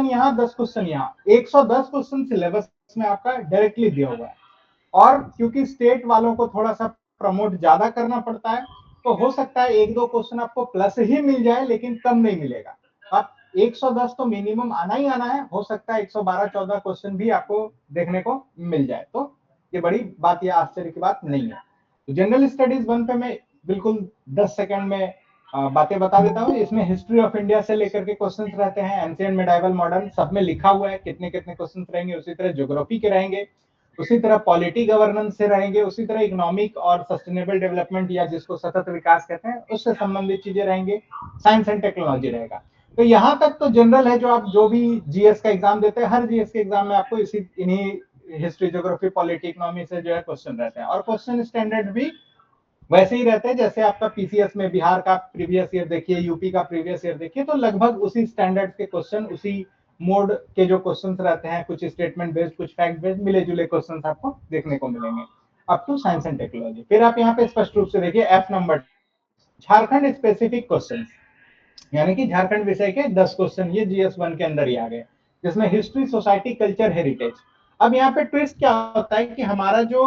Question यहाँ, 10 question यहाँ, 110 question syllabus में आपका डायरेक्टली दिया हुआ है। और क्योंकि स्टेट वालों को थोड़ा सा प्रमोट ज्यादा करना पड़ता है, तो हो सकता है 1-2 क्वेश्चन आपको प्लस ही मिल जाए, लेकिन कम नहीं मिलेगा। आप 110 तो मिनिमम आना ही आना है, हो सकता है 112-14 क्वेश्चन भी आपको देखने को मिल जाए, तो ये बड़ी बात या आश्चर्य की बात नहीं है। तो जनरल स्टडीज 1 पे मैं बिल्कुल 10 सेकंड में बातें बता देता हूँ। इसमें हिस्ट्री ऑफ इंडिया से लेकर के क्वेश्चंस रहते हैं, एंशिएंट, मिडाइवल, मॉडर्न, सब में लिखा हुआ है कितने कितने क्वेश्चंस रहेंगे। उसी तरह ज्योग्राफी के रहेंगे, उसी तरह पॉलिटी गवर्नेंस से रहेंगे, उसी तरह इकोनॉमिक और सस्टेनेबल डेवलपमेंट या जिसको सतत विकास कहते हैं उससे संबंधित चीजें रहेंगे, साइंस एंड टेक्नोलॉजी रहेगा। तो यहाँ तक तो जनरल है, जो आप जो भी जीएस का एग्जाम देते हैं, हर जीएस के एग्जाम में आपको इन्हीं हिस्ट्री, ज्योग्राफी, पॉलिटी, इकोनॉमी से जो है क्वेश्चन रहते हैं। और क्वेश्चन स्टैंडर्ड भी वैसे ही रहते हैं जैसे आपका पीसीएस में बिहार का प्रीवियस ईयर देखिए, यूपी का प्रीवियस ईयर देखिए, तो लगभग उसी स्टैंडर्ड के क्वेश्चन, उसी मोड के जो क्वेश्चंस रहते हैं, कुछ स्टेटमेंट बेस्ड, कुछ फैक्ट बेस्ड, मिले जुले क्वेश्चंस आपको देखने को मिलेंगे up to science and technology. फिर आप यहाँ पे स्पष्ट रूप से देखिए F number, Jharkhand specific question, यानी कि झारखंड विषय के 10 क्वेश्चन ये जीएस 1 के अंदर ही आ गए, जिसमें हिस्ट्री, सोसाइटी, कल्चर, हेरिटेज। अब यहाँ पे ट्विस्ट क्या होता है कि हमारा जो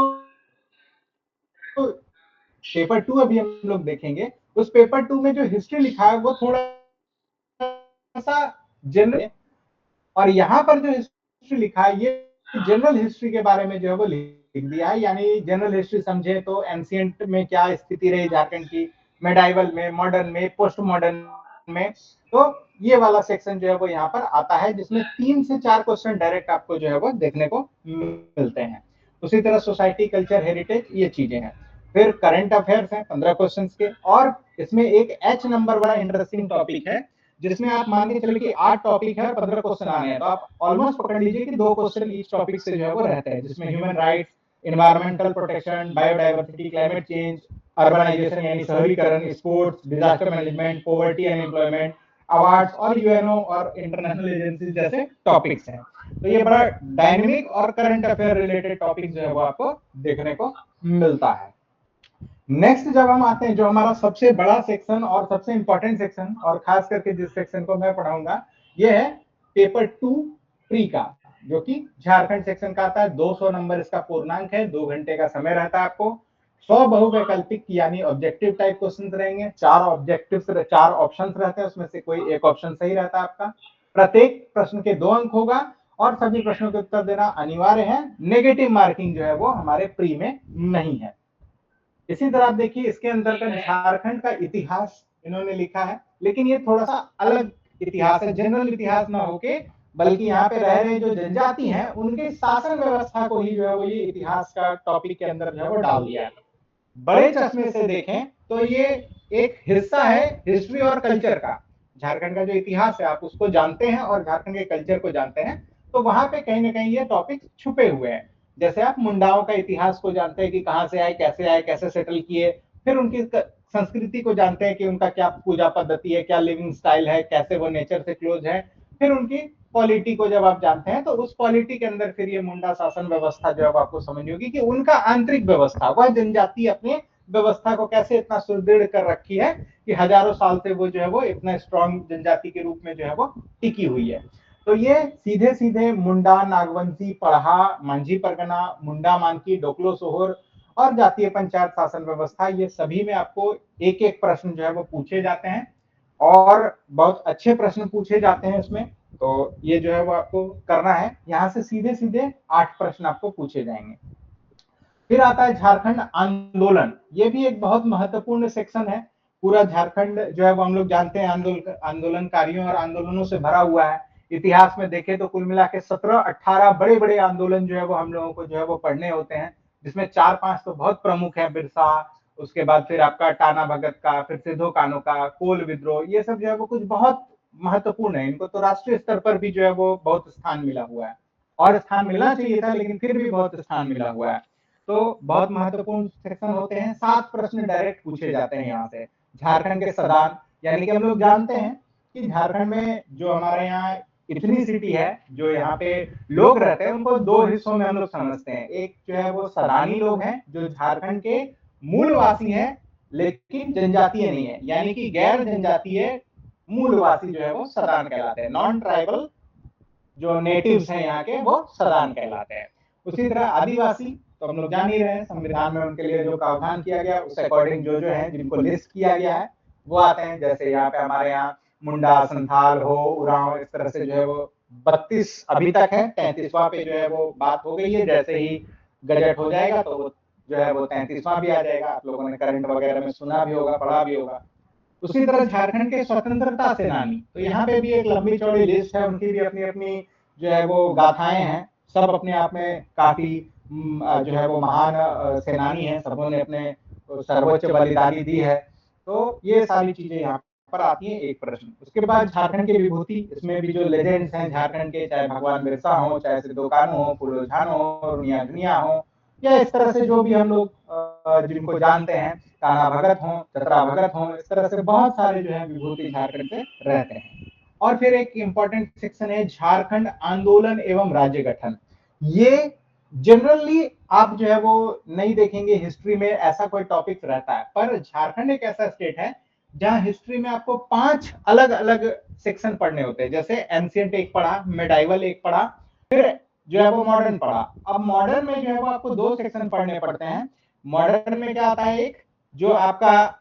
पेपर 2 अभी हम लोग देखेंगे, उस पेपर 2 में जो हिस्ट्री लिखा है वो थोड़ा सा जनरल, और यहाँ पर जो हिस्ट्री लिखा है ये जनरल हिस्ट्री के बारे में जो है वो लिख दिया है। यानी जनरल हिस्ट्री समझे तो एंशिएंट में क्या स्थिति रही झारखंड की, मेडाइवल में, मॉडर्न में, पोस्ट मॉडर्न में, तो ये वाला सेक्शन जो है वो यहाँ पर आता है, जिसमें 3 से 4 क्वेश्चन डायरेक्ट आपको जो है वो देखने को मिलते हैं। उसी तरह सोसाइटी, कल्चर, हेरिटेज, ये चीजें हैं। फिर करंट अफेयर्स हैं 15 क्वेश्चन के, और इसमें एक एच नंबर बड़ा इंटरेस्टिंग टॉपिक है, जिसमें आप मान के चलिए कि 8 टॉपिक है और 15 क्वेश्चन आने हैं, तो आप ऑलमोस्ट पकड़ लीजिए कि 2 क्वेश्चन ईच टॉपिक से जो है वो रहते हैं, जिसमें human rights, environmental protection, biodiversity, climate change, urbanisation यानी शहरीकरण, sports, disaster management, poverty and employment, awards और यूएनओ और इंटरनेशनल एजेंसी जैसे टॉपिक्स हैं। तो ये बड़ा डायनेमिक और करंट अफेयर रिलेटेड टॉपिक जो है वो आपको देखने को मिलता है। नेक्स्ट जब हम आते हैं, जो हमारा सबसे बड़ा सेक्शन और सबसे इंपॉर्टेंट सेक्शन, और खास करके जिस सेक्शन को मैं पढ़ाऊंगा, ये है पेपर 2 प्री का, जो कि झारखंड सेक्शन का आता है। 200 नंबर इसका पूर्णांक है, 2 घंटे का समय रहता है आपको। 100 बहुवैकल्पिक यानी ऑब्जेक्टिव टाइप क्वेश्चन रहेंगे, 4 ऑब्जेक्टिव, 4 ऑप्शन रहते हैं, उसमें से कोई एक ऑप्शन सही रहता है आपका। प्रत्येक प्रश्न के 2 अंक होगा और सभी प्रश्नों के उत्तर देना अनिवार्य है। नेगेटिव मार्किंग जो है वो हमारे प्री में नहीं है। इसी तरह आप देखिए इसके अंतर्गत झारखंड का इतिहास इन्होंने लिखा है, लेकिन ये थोड़ा सा अलग इतिहास है, जनरल इतिहास ना होके, बल्कि यहाँ पे रह रहे जो जनजाति हैं उनके शासन व्यवस्था को ही जो है वो ये इतिहास का टॉपिक के अंदर जो है वो डाल दिया है। बड़े चश्मे से देखें तो ये एक हिस्सा है हिस्ट्री और कल्चर का। झारखंड का जो इतिहास है आप उसको जानते हैं और झारखंड के कल्चर को जानते हैं, तो वहां पे कहीं ना कहीं ये टॉपिक छुपे हुए हैं। जैसे आप मुंडाओं का इतिहास को जानते हैं कि कहाँ से आए, कैसे सेटल किए, फिर उनकी संस्कृति को जानते हैं कि उनका क्या पूजा पद्धति है, क्या लिविंग स्टाइल है, कैसे वो नेचर से क्लोज है। फिर उनकी पॉलिटी को जब आप जानते हैं तो उस पॉलिटी के अंदर फिर ये मुंडा शासन व्यवस्था जो है आपको समझनी होगी कि उनका आंतरिक व्यवस्था, वह जनजाति अपने व्यवस्था को कैसे इतना सुदृढ़ कर रखी है कि हजारों साल से वो जो है वो इतना स्ट्रॉन्ग जनजाति के रूप में जो है वो टिकी हुई है। तो ये सीधे सीधे मुंडा, नागवंशी, पढ़ा, मांझी परगना, मुंडा मानकी, डोकलो सोहर और जातीय पंचायत शासन व्यवस्था, ये सभी में आपको एक एक प्रश्न जो है वो पूछे जाते हैं, और बहुत अच्छे प्रश्न पूछे जाते हैं इसमें। तो ये जो है वो आपको करना है, यहाँ से सीधे सीधे 8 प्रश्न आपको पूछे जाएंगे। फिर आता है झारखंड आंदोलन, ये भी एक बहुत महत्वपूर्ण सेक्शन है। पूरा झारखंड जो है वो हम लोग जानते हैं आंदोलनकारियों और आंदोलनों से भरा हुआ है। इतिहास में देखें तो कुल मिला के 17-18 बड़े बड़े आंदोलन जो है वो हम लोगों को जो है वो पढ़ने होते हैं, जिसमें 4-5 तो बहुत प्रमुख है, बिरसा, उसके बाद फिर आपका टाना भगत का, फिर सिद्धो कान्हू का, कोल विद्रोह, ये सब जो है वो कुछ बहुत महत्वपूर्ण है। इनको तो राष्ट्रीय स्तर पर भी जो है वो बहुत स्थान मिला हुआ है, और स्थान मिलना चाहिए था लेकिन फिर भी बहुत स्थान मिला हुआ है। तो बहुत महत्वपूर्ण सेक्शन होते हैं। 7 प्रश्न डायरेक्ट पूछे जाते हैं यहाँ से। झारखंड के सदान, यानी कि हम लोग जानते हैं कि झारखंड में जो हमारे यहाँ इथनिसिटी है, जो यहाँ पे लोग रहते हैं, उनको 2 हिस्सों में हम लोग समझते हैं। एक जो है वो सदानी लोग हैं, जो झारखंड के मूलवासी हैं लेकिन जनजातीय नहीं है, यानी कि गैर जनजातीय मूलवासी जो है वो सदान कहलाते हैं, नॉन ट्राइबल जो नेटिव्स हैं यहाँ के वो सदान कहलाते हैं। उसी तरह आदिवासी तो हम लोग जान ही रहे हैं, संविधान में उनके लिए जो प्रावधान किया गया उस अकॉर्डिंग जो जो है जिनको लिस्ट किया गया है वो आते हैं। जैसे यहाँ पे हमारे यहाँ मुंडा, संथाल हो, उरांव, इस तरह से जो है वो 32 अभी तक है, 33वां पे जो है वो बात हो गई है। जैसे ही गजट हो जाएगा तो वो जो है वो 33वां भी आ जाएगा। आप लोगों ने करंट वगैरह में सुना भी होगा, पढ़ा भी होगा। उसी तरह झारखंड के स्वतंत्रता सेनानी, तो यहाँ पे भी एक लंबी चौड़ी लिस्ट है, उनकी भी अपनी अपनी जो है वो गाथाएं हैं। सब अपने आप में काफी जो है वो महान सेनानी हैं, सबों ने अपने सर्वोच्च बलिदानी दी है। तो ये सारी चीजें यहाँ पर आती है एक प्रश्न। उसके बाद झारखंड की विभूति, इसमें भी जो लेजेंड्स हैं झारखंड के, चाहे भगवान बिरसा हो, चाहे सिद्धू कान्हू हो, फूलो झानो हो, रुनिया झुनिया हो, या इस तरह से जो भी हम लोग जिनको जानते हैं, कान्हा भगत हो, चतरा भगत हो, इस तरह से बहुत सारे जो है विभूति झारखंड से रहते हैं। और फिर एक इंपॉर्टेंट सेक्शन है झारखंड आंदोलन एवं राज्य गठन। ये जनरली आप जो है वो नहीं देखेंगे हिस्ट्री में ऐसा कोई टॉपिक रहता है, पर झारखंड एक ऐसा स्टेट है जहां हिस्ट्री में आपको 5 अलग अलग सेक्शन पढ़ने होते हैं। जैसे एंशिएंट एक पढ़ा, मेडाइवल एक पढ़ा, फिर जो है वो मॉडर्न पढ़ा। अब मॉडर्न में जो है वो आपको 2 सेक्शन पढ़ने पड़ते हैं। मॉडर्न में क्या आता है, एक जो आपका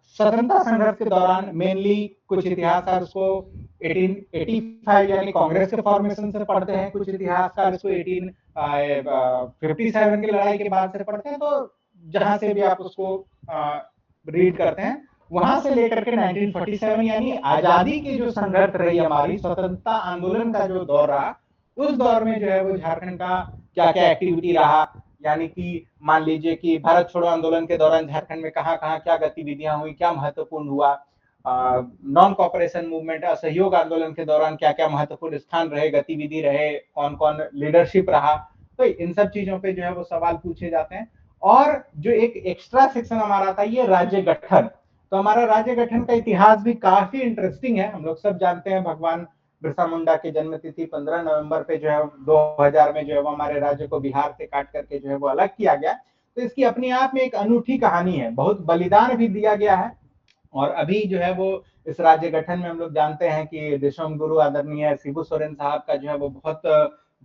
स्वतंत्रता संघर्ष के दौरान मेनली कुछ इतिहासकार उसको 1885 यानी कांग्रेस के फॉर्मेशन से पढ़ते हैं, कुछ इतिहासकार इसको 1857 की लड़ाई के बाद से पढ़ते हैं। तो जहां से भी आप उसको रीड करते हैं, वहां से लेकर के 1947 यानी आजादी की जो संघर्ष रही हमारी, स्वतंत्रता आंदोलन का जो दौर रहा, उस दौर में जो है वो झारखंड का क्या क्या एक्टिविटी रहा, यानी कि मान लीजिए कि भारत छोड़ो आंदोलन के दौरान झारखंड में कहाँ कहाँ क्या गतिविधियां हुई, क्या महत्वपूर्ण हुआ, नॉन कॉपरेशन मूवमेंट, असहयोग आंदोलन के दौरान क्या क्या महत्वपूर्ण स्थान रहे, गतिविधि रहे, कौन कौन लीडरशिप रहा। तो इन सब चीजों पे जो है वो सवाल पूछे जाते हैं। और जो एक एक्स्ट्रा सेक्शन हमारा था ये राज्य गठन। तो हमारा राज्य गठन का इतिहास भी काफी इंटरेस्टिंग है। हम लोग सब जानते हैं भगवान बिरसा मुंडा की जन्म तिथि 15 नवंबर पे जो है 2000 में जो है वो हमारे राज्य को बिहार से काट करके जो है वो अलग किया गया। तो इसकी अपनी आप में एक अनूठी कहानी है, बहुत बलिदान भी दिया गया है। और अभी जो है वो इस राज्य गठन में हम लोग जानते हैं कि देशम गुरु आदरणीय शिबू सोरेन साहब का जो है वो बहुत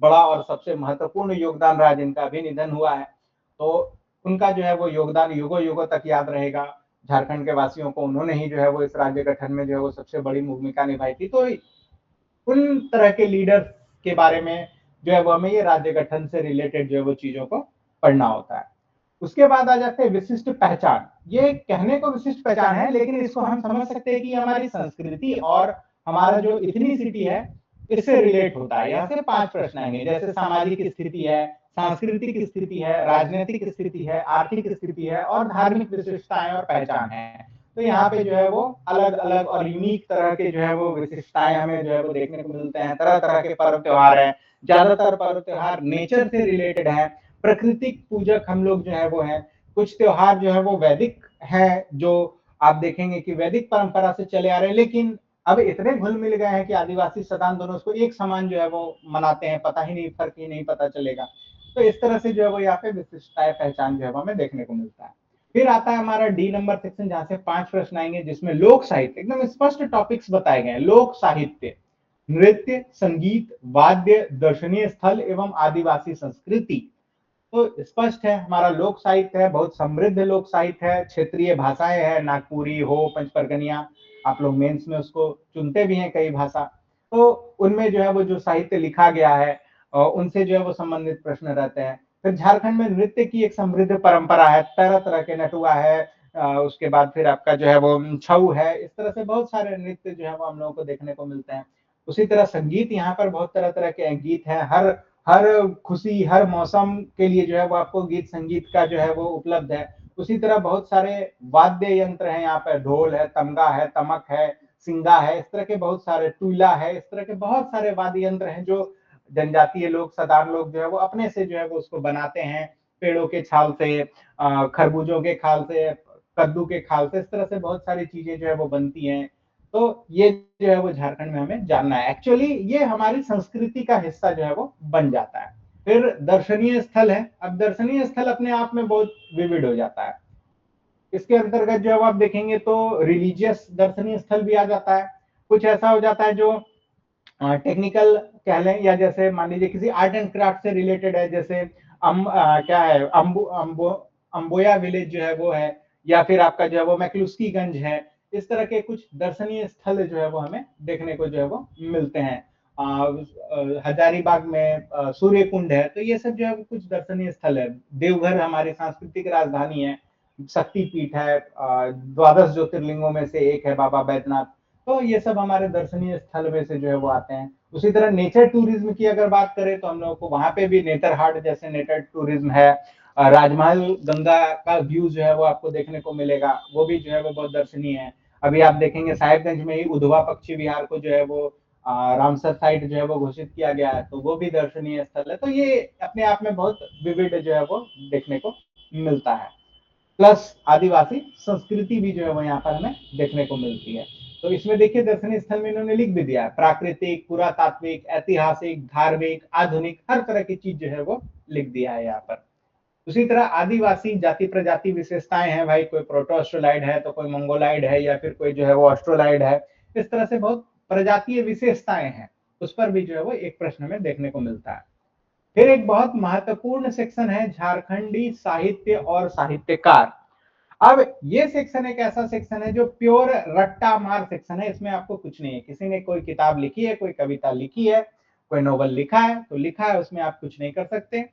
बड़ा और सबसे महत्वपूर्ण योगदान रहा, जिनका अभी निधन हुआ है। तो उनका जो है वो योगदान युगों युगों तक याद रहेगा। झारखंड के वासियों को उन्होंने ही जो है वो इस राज्य गठन में जो है वो सबसे बड़ी भूमिका निभाई थी। तो उन तरह के लीडर के बारे में जो है वो हमें ये राज्य गठन से रिलेटेड जो है वो चीजों को पढ़ना होता है। उसके बाद आ जाते हैं विशिष्ट पहचान। ये कहने को विशिष्ट पहचान है, लेकिन इसको हम समझ सकते हैं कि हमारी संस्कृति और हमारा जो इथनिसिटी है इससे रिलेट होता है। यहाँ से 5 प्रश्न आएंगे, जैसे सामाजिक स्थिति है, सांस्कृतिक स्थिति है, राजनीतिक स्थिति है, आर्थिक स्थिति है और धार्मिक विशिष्टताएं और पहचान है। तो यहाँ पे जो है वो अलग अलग और यूनिक तरह के जो है वो विशिष्टताएं हमें जो है वो देखने को मिलते हैं। तरह तरह के पर्व त्योहार हैं, ज्यादातर पर्व त्योहार नेचर से रिलेटेड है, प्रकृतिक पूजक हम लोग जो है वो हैं। कुछ त्योहार जो है वो वैदिक है, जो आप देखेंगे कि वैदिक परंपरा से चले आ रहे हैं, लेकिन अब इतने घुल मिल गए हैं कि आदिवासी सदान दोनों उसको एक समान जो है वो मनाते हैं, पता ही नहीं, फर्क ही नहीं पता चलेगा। तो इस तरह से जो है वो यहाँ पे विशिष्टताएं पहचान जो है वो हमें देखने को मिलता है। फिर आता है हमारा डी नंबर सेक्शन, जहां से 5 प्रश्न आएंगे, जिसमें लोक साहित्य एकदम स्पष्ट टॉपिक्स बताए गए हैं। लोक साहित्य, नृत्य, संगीत, वाद्य, दर्शनीय स्थल एवं आदिवासी संस्कृति। तो स्पष्ट है हमारा लोक साहित्य है, बहुत समृद्ध लोक साहित्य है। क्षेत्रीय भाषाएं हैं, नागपुरी हो, पंचपरगनिया, आप लोग मेंस में उसको चुनते भी हैं कई भाषा। तो उनमें जो है वो जो साहित्य लिखा गया है उनसे जो है वो संबंधित प्रश्न रहते हैं। फिर झारखंड में नृत्य की एक समृद्ध परंपरा है, तरह तरह के नटुआ है, उसके बाद फिर आपका जो है वो छऊ है, इस तरह से बहुत सारे नृत्य जो है वो हम लोगों को देखने को मिलते हैं। उसी तरह संगीत, यहाँ पर बहुत तरह तरह के गीत हैं। हर हर खुशी, हर मौसम के लिए जो है वो आपको गीत संगीत का जो है वो उपलब्ध है। उसी तरह बहुत सारे वाद्य यंत्र हैं, यहाँ पर ढोल है, तमगा है, तमक है, सिंगा है, इस तरह के बहुत सारे, टूला है, इस तरह के बहुत सारे वाद्य यंत्र हैं जो जनजातीय लोग, सदान लोग जो है वो अपने से जो है वो उसको बनाते हैं। पेड़ों के छाल से, खरबूजों के खाल से, कद्दू के खाल से, इस तरह से बहुत सारी चीजें जो है वो बनती हैं। तो ये जो है वो झारखंड में हमें जानना है। एक्चुअली ये हमारी संस्कृति का हिस्सा जो है वो बन जाता है। फिर दर्शनीय स्थल है। अब दर्शनीय स्थल अपने आप में बहुत विविध हो जाता है। इसके अंतर्गत जो आप देखेंगे तो रिलीजियस दर्शनीय स्थल भी आ जाता है। कुछ ऐसा हो जाता है जो टेक्निकल कह लें, या जैसे मान लीजिए किसी आर्ट एंड क्राफ्ट से रिलेटेड है, जैसे क्या है, अम्बोया विलेज जो है वो है, या फिर आपका जो है वो मैक्लुस्कीगंज है। इस तरह के कुछ दर्शनीय स्थल जो है वो हमें देखने को जो है वो मिलते हैं। हजारीबाग में सूर्य कुंड है, तो ये सब जो है वो कुछ दर्शनीय स्थल है। देवघर हमारी सांस्कृतिक राजधानी है, शक्ति पीठ है, द्वादश ज्योतिर्लिंगों में से एक है बाबा बैद्यनाथ। तो ये सब हमारे दर्शनीय स्थल में से जो है वो आते हैं। उसी तरह नेचर टूरिज्म की अगर बात करें तो हम लोगों को वहां पे भी नेतरहाट जैसे नेचर टूरिज्म है। राजमहल गंगा का व्यू जो है वो आपको देखने को मिलेगा, वो भी जो है वो बहुत दर्शनीय है। अभी आप देखेंगे साहिबगंज में ही उधवा पक्षी विहार को जो है वो रामसर साइट जो है वो घोषित किया गया है, तो वो भी दर्शनीय स्थल है। तो ये अपने आप में बहुत विविध जो है वो देखने को मिलता है। प्लस आदिवासी संस्कृति भी जो है वो यहाँ पर हमें देखने को मिलती है। तो इसमें देखिए दर्शनीय स्थल में इन्होंने लिख भी दिया है, प्राकृतिक, पुरातात्विक, ऐतिहासिक, धार्मिक, आधुनिक, हर तरह की चीज जो है वो लिख दिया है यहाँ पर। उसी तरह आदिवासी जाति प्रजाति विशेषताएं हैं भाई, कोई प्रोटोस्टोलाइड है तो कोई मंगोलाइड है, या फिर कोई जो है वो ऑस्ट्रोलाइड है। इस तरह से बहुत प्रजातीय विशेषताएं हैं, उस पर भी जो है वो एक प्रश्न में देखने को मिलता है। फिर एक बहुत महत्वपूर्ण सेक्शन है झारखंडी साहित्य और साहित्यकार। अब ये सेक्शन एक ऐसा सेक्शन है जो प्योर रट्टा मार सेक्शन है। इसमें आपको कुछ नहीं है, किसी ने कोई किताब लिखी है, कोई कविता लिखी है, कोई नोवेल लिखा है तो लिखा है, उसमें आप कुछ नहीं कर सकते।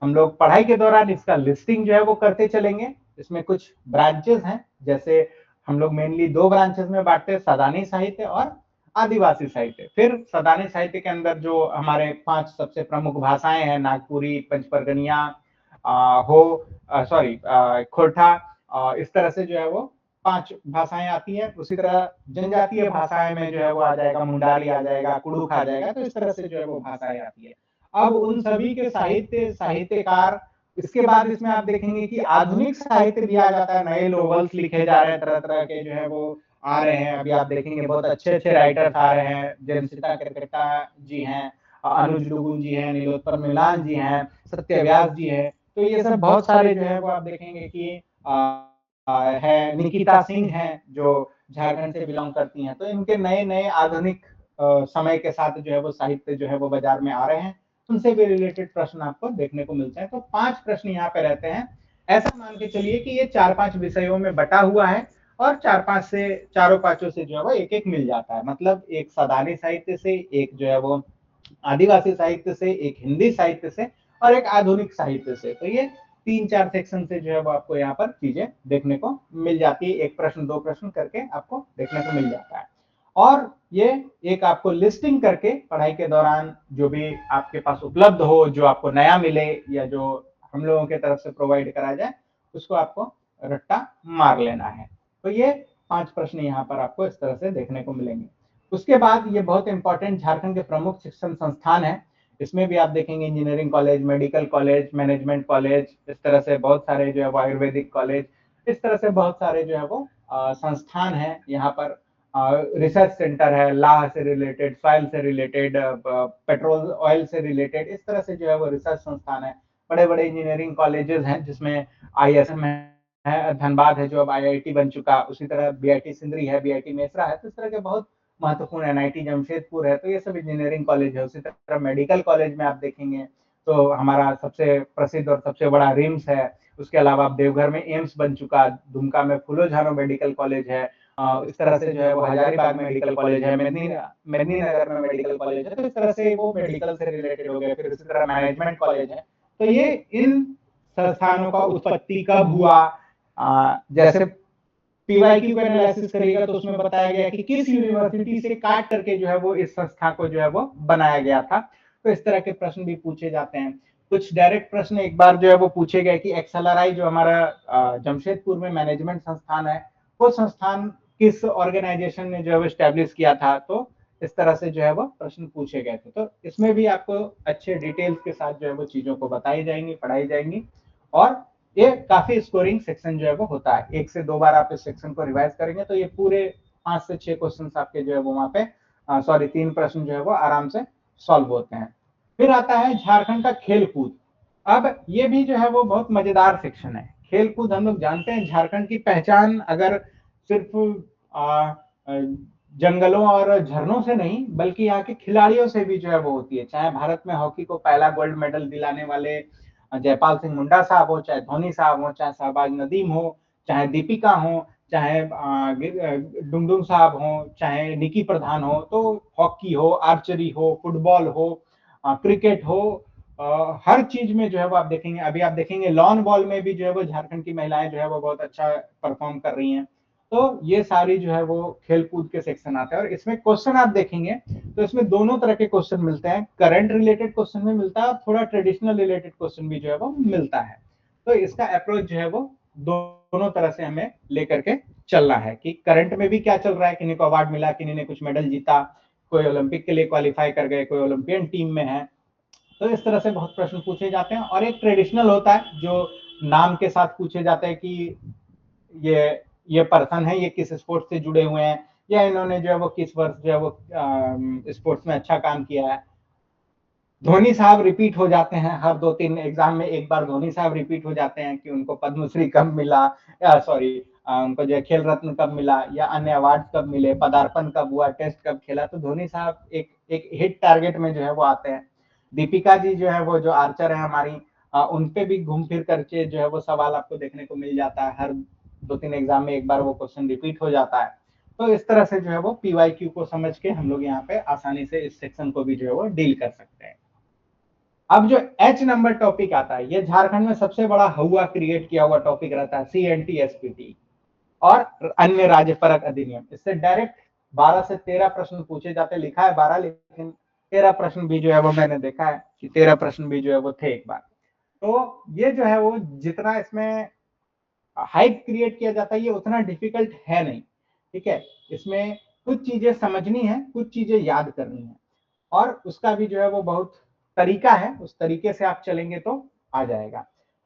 हम लोग पढ़ाई के दौरान इसका लिस्टिंग जो है वो करते चलेंगे। इसमें कुछ ब्रांचेस हैं, जैसे हम लोग मेनली दो ब्रांचेस में बांटते हैं, सदानी साहित्य और आदिवासी साहित्य। फिर सदानी साहित्य के अंदर जो हमारे 5 सबसे प्रमुख भाषाएं हैं, नागपुरी, पंचपरगनिया, हो सॉरी खोरठा, इस तरह से जो है वो 5 भाषाएं आती हैं। उसी तरह जनजातीय भाषाएं में जो है वो आ जाएगा, मुंडारी आ जाएगा, कुड़ुक आ जाएगा। तो इस तरह से जो है वो भाषाएं आती है। अब उन सभी के साहित्य, साहित्यकार, इसके बाद इसमें आप देखेंगे कि आधुनिक साहित्य भी आ जाता है, नए नॉवेल्स लिखे जा रहे हैं, तरह तरह के जो है वो आ रहे हैं। अभी आप देखेंगे बहुत अच्छे अच्छे राइटर्स आ रहे हैं, जेमसिता करकट्टा जी हैं, अनुज लुगुन जी हैं, नीलोत्पल मिलान जी हैं, सत्यव्यास जी हैं। तो ये सब बहुत सारे जो है वो आप देखेंगे कि है, निकिता सिंह हैं जो झारखंड से बिलोंग करती हैं। तो इनके नए नए आधुनिक समय के साथ जो है वो साहित्य जो है वो बाजार में आ रहे हैं, उनसे भी रिलेटेड प्रश्न आपको देखने को मिलते हैं। तो 5 प्रश्न यहाँ पे रहते हैं। ऐसा मान के चलिए कि ये 4-5 विषयों में बटा हुआ है, और 4-5 से, चारों पांचों से जो है वो एक एक मिल जाता है। मतलब एक सदानी साहित्य से, एक जो है वो आदिवासी साहित्य से, एक हिंदी साहित्य से, और एक आधुनिक साहित्य से। तो ये 3-4 सेक्शन से जो है वो आपको यहाँ पर चीजें देखने को मिल जाती है। एक प्रश्न, दो प्रश्न करके आपको देखने को मिल जाता है। और ये एक आपको लिस्टिंग करके पढ़ाई के दौरान जो भी आपके पास उपलब्ध हो, जो आपको नया मिले या जो हम लोगों की तरफ से प्रोवाइड करा जाए, उसको आपको रट्टा मार लेना है। तो ये 5 प्रश्न यहाँ पर आपको इस तरह से देखने को मिलेंगे। उसके बाद ये बहुत इंपॉर्टेंट झारखंड के प्रमुख शिक्षण संस्थान है। इसमें भी आप देखेंगे engineering college, medical college, management college, इस तरह से बहुत सारे जो है वो आयुर्वेदिक कॉलेज, इस तरह से बहुत सारे जो है वो संस्थान है। यहाँ पर रिसर्च सेंटर है, लॉ से रिलेटेड, सॉइल से रिलेटेड, पेट्रोल ऑयल से रिलेटेड, इस तरह से जो है वो रिसर्च संस्थान है। बड़े बड़े इंजीनियरिंग कॉलेजेस हैं, जिसमें ISM है, धनबाद है जो अब IIT बन चुका। उसी तरह BIT सिंदरी है, BIT मेसरा है। तो इस तरह के बहुत महत्वपूर्ण NIT जमशेदपुर है। तो ये सब इंजीनियरिंग कॉलेज है। उसी तरह मेडिकल कॉलेज में आप देखेंगे तो हमारा सबसे प्रसिद्ध और सबसे बड़ा रिम्स है। उसके अलावा देवघर में एम्स बन चुका, दुमका में फूलो झानो मेडिकल कॉलेज है, इस तरह से जो है वो हजारीबाग में मेडिकल कॉलेज है, मेदिनीनगर में मेडिकल कॉलेज है। तो इस तरह से वो मेडिकल से रिलेटेड हो गए। फिर इसी तरह मैनेजमेंट कॉलेज है। तो ये इन संस्थानों का उत्पत्ति कब हुआ, जैसे PYQ का एनालिसिस करिएगा तो उसमें बताया गया कि किस यूनिवर्सिटी से काट करके जो है वो इस संस्था को जो है वो बनाया गया था। तो इस तरह के प्रश्न भी पूछे जाते हैं। कुछ डायरेक्ट प्रश्न एक बार जो है वो पूछे गए कि XLRI जो हमारा जमशेदपुर में मैनेजमेंट संस्थान है, वो संस्थान किस ऑर्गेनाइजेशन ने जो है वो स्टैब्लिश किया था। तो इस तरह से जो है वो प्रश्न पूछे गए थे। तो इसमें भी आपको अच्छे डिटेल्स के साथ जो है वो चीजों को बताई जाएंगी, पढ़ाई जाएंगी। और ये काफी स्कोरिंग सेक्शन जो है वो होता है। 1 से 2 बार आप इस सेक्शन को रिवाइज करेंगे तो ये पूरे 5 से 6 क्वेश्चन आपके जो है वो वहां पे, सॉरी 3 प्रश्न जो है वो आराम से सॉल्व होते हैं। फिर आता है झारखंड का खेलकूद। अब ये भी जो है वो बहुत मजेदार सेक्शन है। खेलकूद हम लोग जानते हैं झारखंड की पहचान अगर सिर्फ जंगलों और झरनों से नहीं बल्कि यहाँ के खिलाड़ियों से भी जो है वो होती है। चाहे भारत में हॉकी को पहला गोल्ड मेडल दिलाने वाले जयपाल सिंह मुंडा साहब हो, चाहे धोनी साहब हो, चाहे शहबाज नदीम हो, चाहे दीपिका हो, चाहे डुंगडुंग साहब हो, चाहे निकी प्रधान हो, तो हॉकी हो, आर्चरी हो, फुटबॉल हो, क्रिकेट हो, हर चीज में जो है वो आप देखेंगे। अभी आप देखेंगे लॉन बॉल में भी जो है वो झारखंड की महिलाएं जो है वो बहुत अच्छा परफॉर्म कर रही हैं। तो ये सारी जो है वो खेल कूद के सेक्शन आते हैं और इसमें क्वेश्चन आप देखेंगे तो इसमें दोनों तरह के क्वेश्चन मिलते हैं। करंट रिलेटेड क्वेश्चन भी मिलता है और थोड़ा ट्रेडिशनल रिलेटेड क्वेश्चन भी जो है वो मिलता है। तो इसका अप्रोच जो है वो दोनों तरह से हमें लेकर के चलना है कि करंट में भी क्या चल रहा है, किन्हीं को अवार्ड मिला, किन्हीं ने कुछ मेडल जीता, कोई ओलंपिक के लिए क्वालिफाई कर गए, कोई ओलंपियन टीम में है। तो इस तरह से बहुत प्रश्न पूछे जाते हैं। और एक ट्रेडिशनल होता है जो नाम के साथ पूछे जाते हैं कि ये ये पर्सन है, ये किस स्पोर्ट्स से जुड़े हुए हैं, या इन्होंने जो है वो किस वर्ष जो है वो स्पोर्ट्स में अच्छा काम किया है। धोनी साहब रिपीट हो जाते हैं हर 2-3 एग्जाम में, एक बार धोनी साहब रिपीट हो जाते हैं कि उनको पद्मश्री कब मिला, या सॉरी उनको जो है खेल रत्न कब मिला, या अन्य अवार्ड कब मिले, पदार्पण कब हुआ, टेस्ट कब खेला। तो धोनी साहब एक एक हिट टारगेट में जो है वो आते हैं। दीपिका जी जो है वो जो आर्चर है हमारी, उनपे भी घूम फिर करके जो है वो सवाल आपको देखने को मिल जाता है। हर 2-3 एग्जाम में एक बार वो क्वेश्चन रिपीट हो जाता है। तो इस तरह से जो है वो पीवाईक्यू को समझ के हम लोग यहाँ पे आसानी से इस सेक्शन को भी जो है वो डील कर सकते हैं। अब जो H नंबर टॉपिक आता है, ये झारखंड में सबसे बड़ा हुआ क्रिएट किया हुआ टॉपिक रहता है, CNTSPT और अन्य राज्य परक अधिनियम। इससे डायरेक्ट 12 से 13 प्रश्न पूछे जाते, लिखा है 12 लेकिन 13 प्रश्न भी जो है वो मैंने देखा है कि 13 प्रश्न भी जो है वो थे एक बार। तो ये जो है वो जितना इसमें हाइप क्रिएट किया जाता है ये उतना डिफिकल्ट है नहीं। ठीक है, इसमें कुछ चीजें समझनी है, कुछ चीजें याद करनी है, और उसका भी जो है वो बहुत तरीका है, उस तरीके से आप चलेंगे तो आ जाएगा।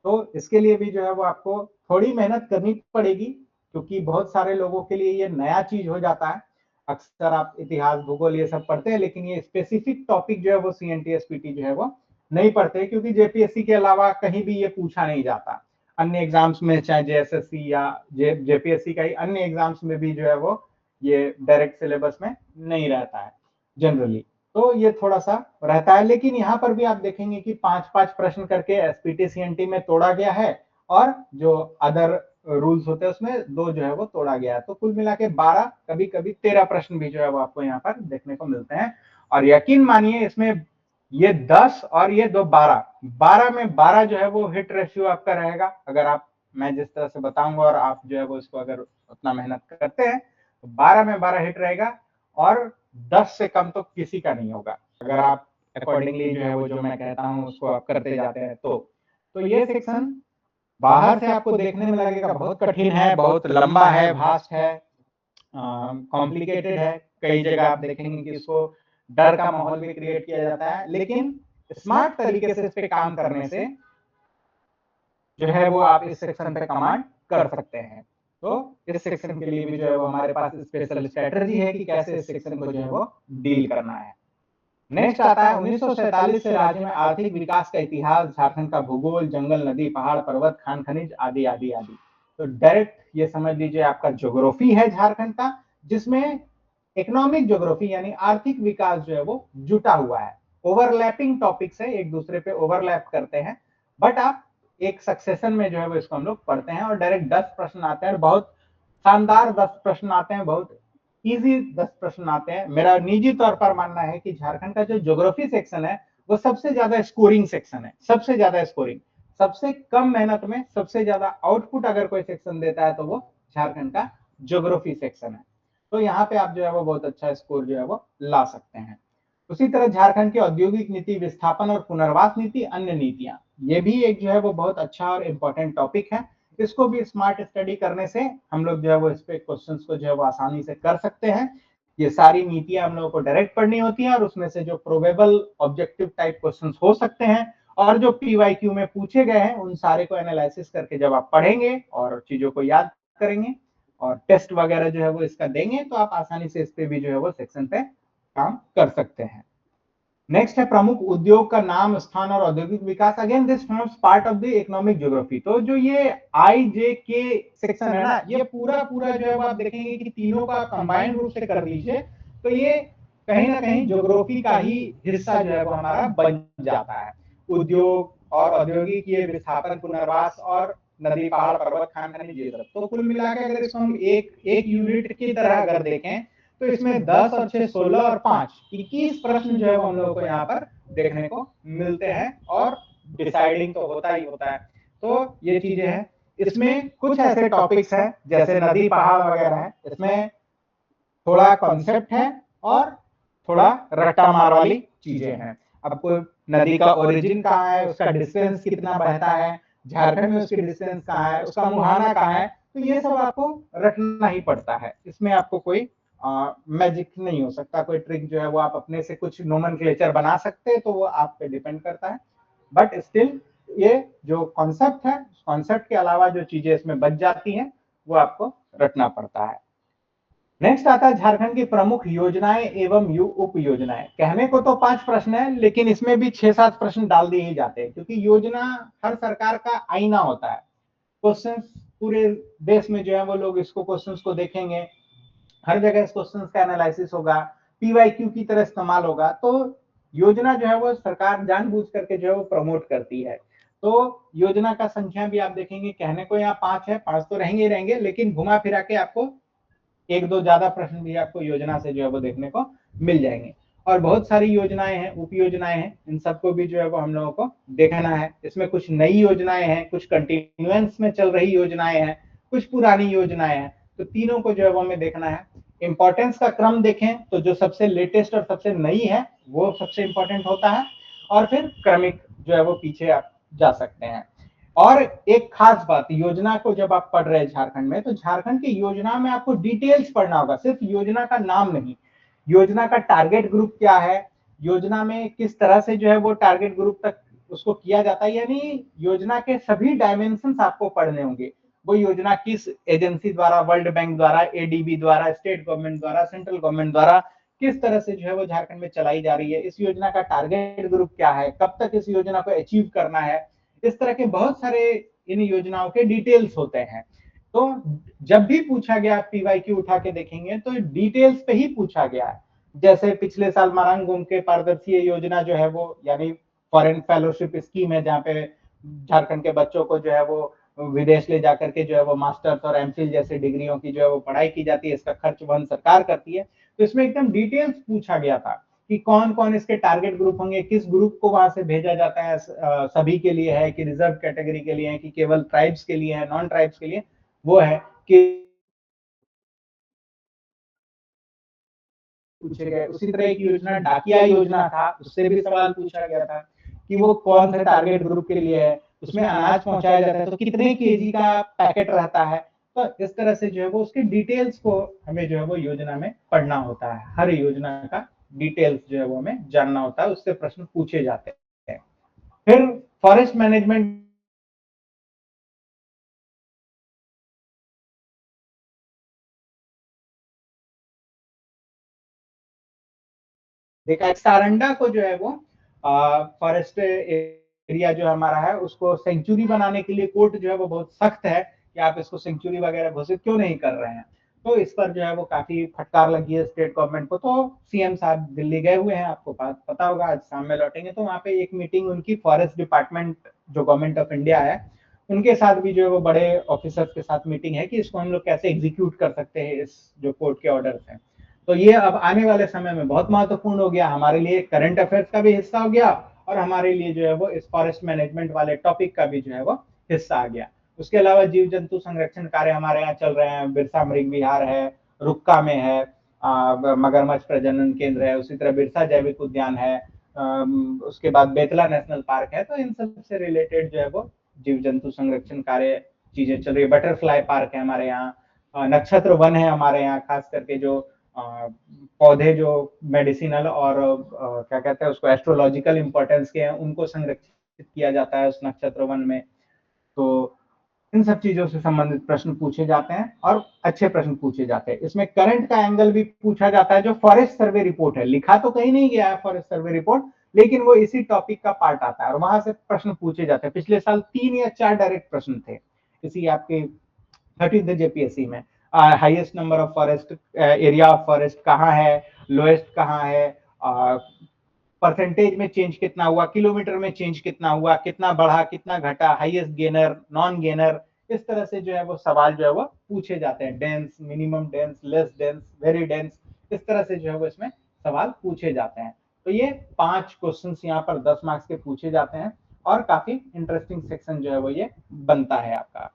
तो इसके लिए भी जो है वो आपको थोड़ी मेहनत करनी पड़ेगी क्योंकि बहुत सारे लोगों के लिए ये नया चीज हो जाता है। अक्सर आप इतिहास भूगोल ये सब पढ़ते हैं लेकिन ये स्पेसिफिक टॉपिक जो है वो CNTSPT जो है वो नहीं पढ़ते, क्योंकि जेपीएससी के अलावा कहीं भी ये पूछा नहीं जाता। अन्य एग्जाम्स में चाहे जेएसएससी या जेपीएससी का ही अन्य एग्जाम्स में भी जो है वो ये डायरेक्ट सिलेबस में नहीं रहता है जनरली। तो ये थोड़ा सा रहता है, लेकिन यहाँ पर भी आप देखेंगे कि 5-5 प्रश्न करके एसपीटी सीएनटी में तोड़ा गया है और जो अदर रूल्स होते हैं उसमें 2 जो है वो तोड़ा गया है। तो कुल मिला के 12, कभी कभी 13 प्रश्न भी जो है वो आपको यहाँ पर देखने को मिलते हैं। और यकीन मानिए इसमें ये 10 और ये 2 12, 12 में 12 जो है वो हिट रेशियो आपका रहेगा। अगर आप, मैं जिस तरह से बताऊंगा और आप जो है वो इसको अगर उतना मेहनत करते हैं तो 12 में 12 हिट रहेगा और 10 से कम तो किसी का नहीं होगा अगर आप अकॉर्डिंगली जो है वो जो मैं कहता हूँ उसको आप करते जाते हैं। तो ये सेक्शन बाहर से आपको देखने में लगेगा बहुत कठिन है, बहुत लंबा है, भास्ट है, कॉम्प्लिकेटेड है। कई जगह आप देखेंगे कि इसको डर का माहौल भी क्रिएट किया जाता है, लेकिन स्मार्ट तरीके से इस पे काम करने से जो है वो आप इस सेक्शन पे कमांड कर सकते हैं। तो इस सेक्शन के लिए भी जो है वो हमारे पास स्पेशल स्ट्रेटजी है कि कैसे इस सेक्शन को जो है वो डील करना है। नेक्स्ट आता है 1947 से राज्य में आर्थिक विकास का इतिहास, झारखंड का भूगोल, जंगल, नदी, पहाड़, पर्वत, खान खनिज आदि आदि आदि। तो डायरेक्ट ये समझ लीजिए आपका ज्योग्राफी है झारखंड का, जिसमें इकोनॉमिक ज्योग्राफी यानी आर्थिक विकास जो है वो जुटा हुआ है। ओवरलैपिंग टॉपिक्स है, एक दूसरे पे ओवरलैप करते हैं, बट आप एक सक्सेशन में जो है वो इसको हम लोग पढ़ते हैं और डायरेक्ट 10 प्रश्न आते हैं, बहुत शानदार 10 प्रश्न आते हैं, बहुत इजी 10 प्रश्न आते हैं। मेरा निजी तौर पर मानना है कि झारखंड का जो ज्योग्राफी सेक्शन है वो सबसे ज्यादा स्कोरिंग सेक्शन है, सबसे ज्यादा स्कोरिंग, सबसे कम मेहनत में सबसे ज्यादा आउटपुट अगर कोई सेक्शन देता है तो वो झारखंड का ज्योग्राफी सेक्शन है। तो यहाँ पे आप जो है वो बहुत अच्छा स्कोर जो है वो ला सकते हैं। उसी तरह झारखंड की औद्योगिक नीति, विस्थापन और पुनर्वास नीति, अन्य नीतियां, ये भी एक जो है वो बहुत अच्छा और इम्पोर्टेंट टॉपिक है। इसको भी स्मार्ट स्टडी करने से हम लोग जो है वो इस पे क्वेश्चंस को जो है वो आसानी से कर सकते हैं। ये सारी नीतियां हम लोगों को डायरेक्ट पढ़नी होती हैं और उसमें से जो प्रोबेबल ऑब्जेक्टिव टाइप क्वेश्चंस हो सकते हैं और जो पीवाईक्यू में पूछे गए हैं उन सारे को एनालिसिस करके जब आप पढ़ेंगे और चीजों को याद करेंगे और टेस्ट वगैरह जो है वो इसका देंगे तो आप आसानी से इस पे भी जो है वो सेक्शन पे काम कर सकते हैं। नेक्स्ट है प्रमुख उद्योग का नाम, स्थान और औद्योगिक विकास। Again this forms part of the economic geography. तो जो ये IJK सेक्शन है ना, ये पूरा पूरा जो है आप देखेंगे कि तीनों का कंबाइंड रूप से कर लीजिए तो ये कहीं ना कहीं ज्योग्राफी का ही हिस्सा जो है वो हमारा बन जाता है। उद्योग और औद्योगिक, ये विस्थापन, पुनर्वास और नदी, पहाड़, पर्वत, खान खनिज, ये सब। तो कुल मिला के अगर इसको हम एक एक यूनिट की तरह अगर देखें तो इसमें 10 और 6 16 और 5 21 प्रश्न जो है हम लोगों को यहाँ पर देखने को मिलते हैं और डिसाइडिंग तो होता ही होता है। तो ये चीजें हैं। इसमें कुछ ऐसे टॉपिक्स हैं जैसे नदी, पहाड़ वगैरह है, इसमें थोड़ा कॉन्सेप्ट है और थोड़ा रट्टा मार वाली चीजें हैं। आपको नदी का ओरिजिन कहाँ है, उसका डिस्टेंस कितना बहता है, झारखंड में उसकी डिस्टेंस कहाँ है, उसका मुहाना कहाँ है, तो ये सब आपको रटना ही पड़ता है। इसमें आपको कोई मैजिक नहीं हो सकता, कोई ट्रिक जो है वो आप अपने से कुछ नोमेनक्लेचर बना सकते हैं, तो वो आप पे डिपेंड करता है। बट स्टिल ये जो कॉन्सेप्ट है, कॉन्सेप्ट के अलावा जो चीजें इसमें बच जाती हैं वो आपको रटना पड़ता है। नेक्स्ट आता है झारखंड की प्रमुख योजनाएं एवं उप योजनाएं। कहने को तो 5 प्रश्न है, लेकिन इसमें भी 6-7 प्रश्न डाल दिए ही जाते हैं, क्योंकि योजना हर सरकार का आईना होता है। क्वेश्चंस पूरे देश में जो है वो लोग इसको क्वेश्चंस को देखेंगे, हर जगह इस क्वेश्चन का एनालिसिस होगा, PYQ की तरह इस्तेमाल होगा। तो योजना जो है वो सरकार जानबूझ करके जो है वो प्रमोट करती है। तो योजना का संख्या भी आप देखेंगे, कहने को यहाँ 5 है, 5 तो रहेंगे ही रहेंगे, लेकिन घुमा फिरा के आपको एक दो ज्यादा प्रश्न भी आपको योजना से जो है वो देखने को मिल जाएंगे। और बहुत सारी योजनाएं हैं, उप योजनाएं हैं, इन सबको भी जो है वो हम लोगों को देखना है। इसमें कुछ नई योजनाएं हैं, कुछ कंटिन्यूएंस में चल रही योजनाएं हैं, कुछ पुरानी योजनाएं हैं। तो तीनों को जो है वो हमें देखना है। इंपॉर्टेंस का क्रम देखें तो जो सबसे लेटेस्ट और सबसे नई है वो सबसे इंपॉर्टेंट होता है, और फिर क्रमिक जो है वो पीछे आप जा सकते हैं। और एक खास बात, योजना को जब आप पढ़ रहे हैं झारखंड में, तो झारखंड की योजना में आपको डिटेल्स पढ़ना होगा, सिर्फ योजना का नाम नहीं। योजना का टारगेट ग्रुप क्या है, योजना में किस तरह से जो है वो टारगेट ग्रुप तक उसको किया जाता है, यानी योजना के सभी डायमेंशन आपको पढ़ने होंगे। वो योजना किस एजेंसी द्वारा, वर्ल्ड बैंक द्वारा, ADB द्वारा, स्टेट गवर्नमेंट द्वारा, सेंट्रल गवर्नमेंट द्वारा किस तरह से जो है वो झारखंड में चलाई जा रही है, इस योजना का टारगेट ग्रुप क्या है, कब तक इस योजना को अचीव करना है। इस तरह के बहुत सारे इन योजनाओं के डिटेल्स होते हैं। तो जब भी पूछा गया, PYQ उठा के देखेंगे तो डिटेल्स पे ही पूछा गया है। जैसे पिछले साल मरांग घूम के पारदर्शी योजना जो है वो, यानी फॉरेन फेलोशिप स्कीम है, जहाँ पे झारखंड के बच्चों को जो है वो विदेश ले जाकर के जो है वो मास्टर्स और MPhil जैसे डिग्रियों की जो है वो पढ़ाई की जाती है, इसका खर्च वहन सरकार करती है। तो इसमें एकदम डिटेल्स पूछा गया था कि कौन कौन इसके टारगेट ग्रुप होंगे, किस ग्रुप को वहां से भेजा जाता है, सभी के लिए है कि रिजर्व कैटेगरी के लिए है कि केवल ट्राइब्स के लिए है, नॉन ट्राइब्स के लिए वो है कि पूछे गए। उसी तरह एक योजना डाकिया योजना था, उससे भी सवाल पूछा गया था कि वो कौन से टारगेट ग्रुप के लिए है, उसमें अनाज पहुंचाया जाता है तो कितने केजी का पैकेट रहता है। तो इस तरह से जो है वो उसके डिटेल्स को हमें जो है वो योजना में पढ़ना होता है, हर योजना का डिटेल्स जो है वो हमें जानना होता है, उससे प्रश्न पूछे जाते हैं। फिर फॉरेस्ट मैनेजमेंट देखा, सारंडा को जो है वो फॉरेस्ट एरिया जो हमारा है उसको सेंचुरी बनाने के लिए कोर्ट जो है वो बहुत सख्त है कि आप इसको सेंचुरी वगैरह घोषित क्यों नहीं कर रहे हैं। तो इस पर जो है वो काफी फटकार लगी है स्टेट गवर्नमेंट को। तो CM साहब दिल्ली गए हुए हैं, आपको पता होगा, आज शाम में लौटेंगे। तो वहाँ पे एक मीटिंग उनकी फॉरेस्ट डिपार्टमेंट जो गवर्नमेंट ऑफ इंडिया है उनके साथ भी जो है वो बड़े ऑफिसर्स के साथ मीटिंग है कि इसको हम लोग कैसे एग्जीक्यूट कर सकते हैं, इस जो कोर्ट के ऑर्डर हैं। तो ये अब आने वाले समय में बहुत महत्वपूर्ण हो गया हमारे लिए, करंट अफेयर्स का भी हिस्सा हो गया और हमारे लिए जो है वो इस फॉरेस्ट मैनेजमेंट वाले टॉपिक का भी जो है वो हिस्सा आ गया। उसके अलावा जीव जंतु संरक्षण कार्य हमारे यहाँ चल रहे हैं, बिरसा मृग विहार है, रुक्का में है, मगरमच्छ प्रजनन केंद्र है, उसी तरह बिरसा जैविक उद्यान है, उसके बाद बेतला नेशनल पार्क है। तो इन सब से रिलेटेड जो है वो जीव जंतु संरक्षण कार्य चीजें चल रही है। बटरफ्लाई पार्क है हमारे यहाँ, नक्षत्र वन है हमारे यहाँ, खास करके जो पौधे जो मेडिसिनल और क्या कहते हैं उसको एस्ट्रोलॉजिकल इंपॉर्टेंस के हैं उनको संरक्षित किया जाता है उस नक्षत्र वन में। तो इन सब चीजों से संबंधित प्रश्न पूछे जाते हैं और अच्छे प्रश्न पूछे जाते हैं। इसमें करंट का एंगल भी पूछा जाता है। जो फॉरेस्ट सर्वे रिपोर्ट है, लिखा तो कहीं नहीं गया है फॉरेस्ट सर्वे रिपोर्ट, लेकिन वो इसी टॉपिक का पार्ट आता है और वहां से प्रश्न पूछे जाते हैं। पिछले साल 3 या 4 डायरेक्ट प्रश्न थे इसी आपके 13th जेपीएससी में। Highest number of forest, area of forest कहाँ है, लोएस्ट कहाँ है, परसेंटेज में चेंज कितना हुआ, किलोमीटर में चेंज कितना हुआ, कितना बढ़ा कितना घटा, हाईएस्ट गेनर नॉन गेनर, इस तरह से जो है वो सवाल जो है वो पूछे जाते हैं। Dense, minimum dense, less dense, very dense, इस तरह से जो है वो इसमें सवाल पूछे जाते हैं। तो ये 5 क्वेश्चंस यहाँ पर 10 मार्क्स के पूछे जाते हैं और काफी इंटरेस्टिंग सेक्शन जो है वो ये बनता है आपका।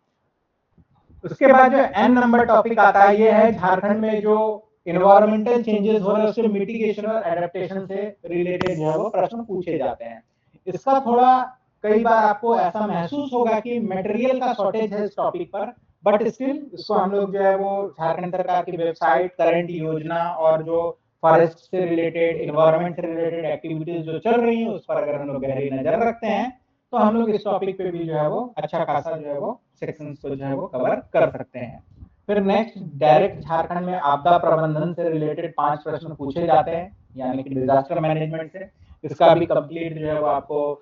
उसके बाद जो एन नंबर टॉपिक आता है ये है झारखंड में जो इन्वायरमेंटल चेंजेस हो रहे हैं उसके मिटिगेशन और एडेप्टेशन से रिलेटेड जो है वो प्रश्न पूछे जाते हैं। इसका थोड़ा कई बार आपको ऐसा महसूस होगा कि मटेरियल का शॉर्टेज है इस टॉपिक पर, बट स्टिल इसको हम लोग जो है वो झारखंड सरकार की वेबसाइट, करंट योजना और जो फॉरेस्ट से रिलेटेड, इन्वायरमेंट से रिलेटेड एक्टिविटीज जो चल रही है उस पर अगर हम लोग गहरी नजर रखते हैं तो हम लोग इस टॉपिक पे भी जो है वो अच्छा खासा जो है वो सेक्शंस को जो है वो कवर कर सकते हैं। फिर नेक्स्ट डायरेक्ट झारखंड में आपदा प्रबंधन से रिलेटेड 5 प्रश्न पूछे जाते हैं, यानी कि डिजास्टर मैनेजमेंट से। इसका भी कंप्लीट जो है वो आपको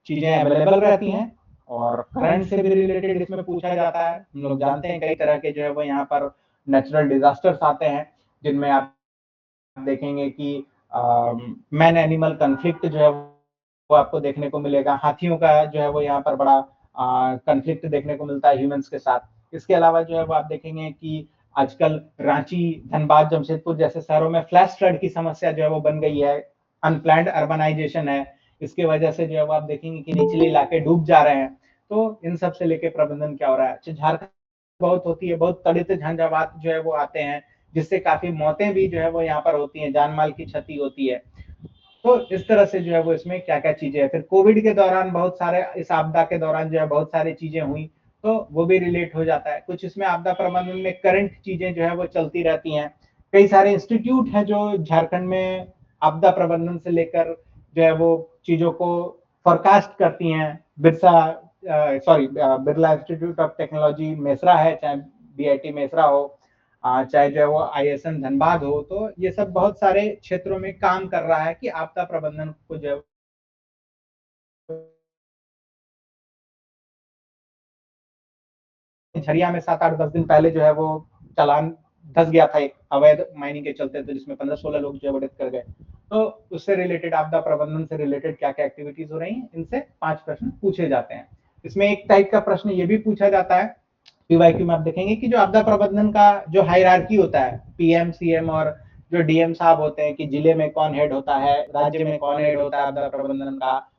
चीजें अवेलेबल रहती हैं और करंट से भी रिलेटेड इसमें पूछा जाता है। हम लोग जानते हैं कई तरह के जो है वो यहाँ पर नेचुरल डिजास्टर्स आते हैं जिनमें आप देखेंगे कि मैन एनिमल कन्फ्लिक्ट जो है वो आपको देखने को मिलेगा। हाथियों का जो है वो यहाँ पर बड़ा कन्फ्लिक्ट देखने को मिलता है ह्यूमंस के साथ। इसके अलावा जो है वो आप देखेंगे कि आजकल रांची, धनबाद, जमशेदपुर जैसे शहरों में फ्लैश फ्लड की समस्या जो है वो बन गई है। अनप्लैंड अर्बनाइजेशन है, इसके वजह से जो है वो आप देखेंगे कि निचले इलाके डूब जा रहे हैं। तो इन सब से लेके प्रबंधन क्या हो रहा है। अच्छा, झारखंड बहुत होती है, बहुत तड़ित झंझावात जो है वो आते हैं जिससे काफी मौतें भी जो है वो यहाँ पर होती हैं, जान माल की क्षति होती है। तो इस तरह से जो है वो इसमें क्या क्या चीजें हैं। फिर कोविड के दौरान बहुत सारे, इस आपदा के दौरान जो है बहुत सारी चीजें हुई तो वो भी रिलेट हो जाता है। कुछ इसमें आपदा प्रबंधन में करंट चीजें जो है वो चलती रहती हैं। कई सारे इंस्टीट्यूट हैं जो झारखंड में आपदा प्रबंधन से लेकर जो है वो चीजों को फोरकास्ट करती हैं। Birla institute of technology Mesra है, चाहे बीआईटी मेसरा हो, चाहे जो है वो आईएसएम धनबाद हो, तो ये सब बहुत सारे क्षेत्रों में काम कर रहा है कि आपदा प्रबंधन को जो है झरिया में 7-8-10 दिन पहले जो है वो चालान धस गया था एक अवैध माइनिंग के चलते, तो जिसमें 15-16 लोग जो है डेथ कर गए। तो उससे रिलेटेड, आपदा प्रबंधन से रिलेटेड क्या क्या एक्टिविटीज हो रही हैं, इनसे 5 प्रश्न पूछे जाते हैं। इसमें एक टाइप का प्रश्न ये भी पूछा जाता है पीवाईक्यू में, आप देखेंगे कि जो आपदा प्रबंधन का जो हायरार्की होता है, पीएम, सीएम और जो डीएम साहब होते हैं, कि जिले में कौन हेड होता है, राज्य में कौन हेड होता है आपदा प्रबंधन का,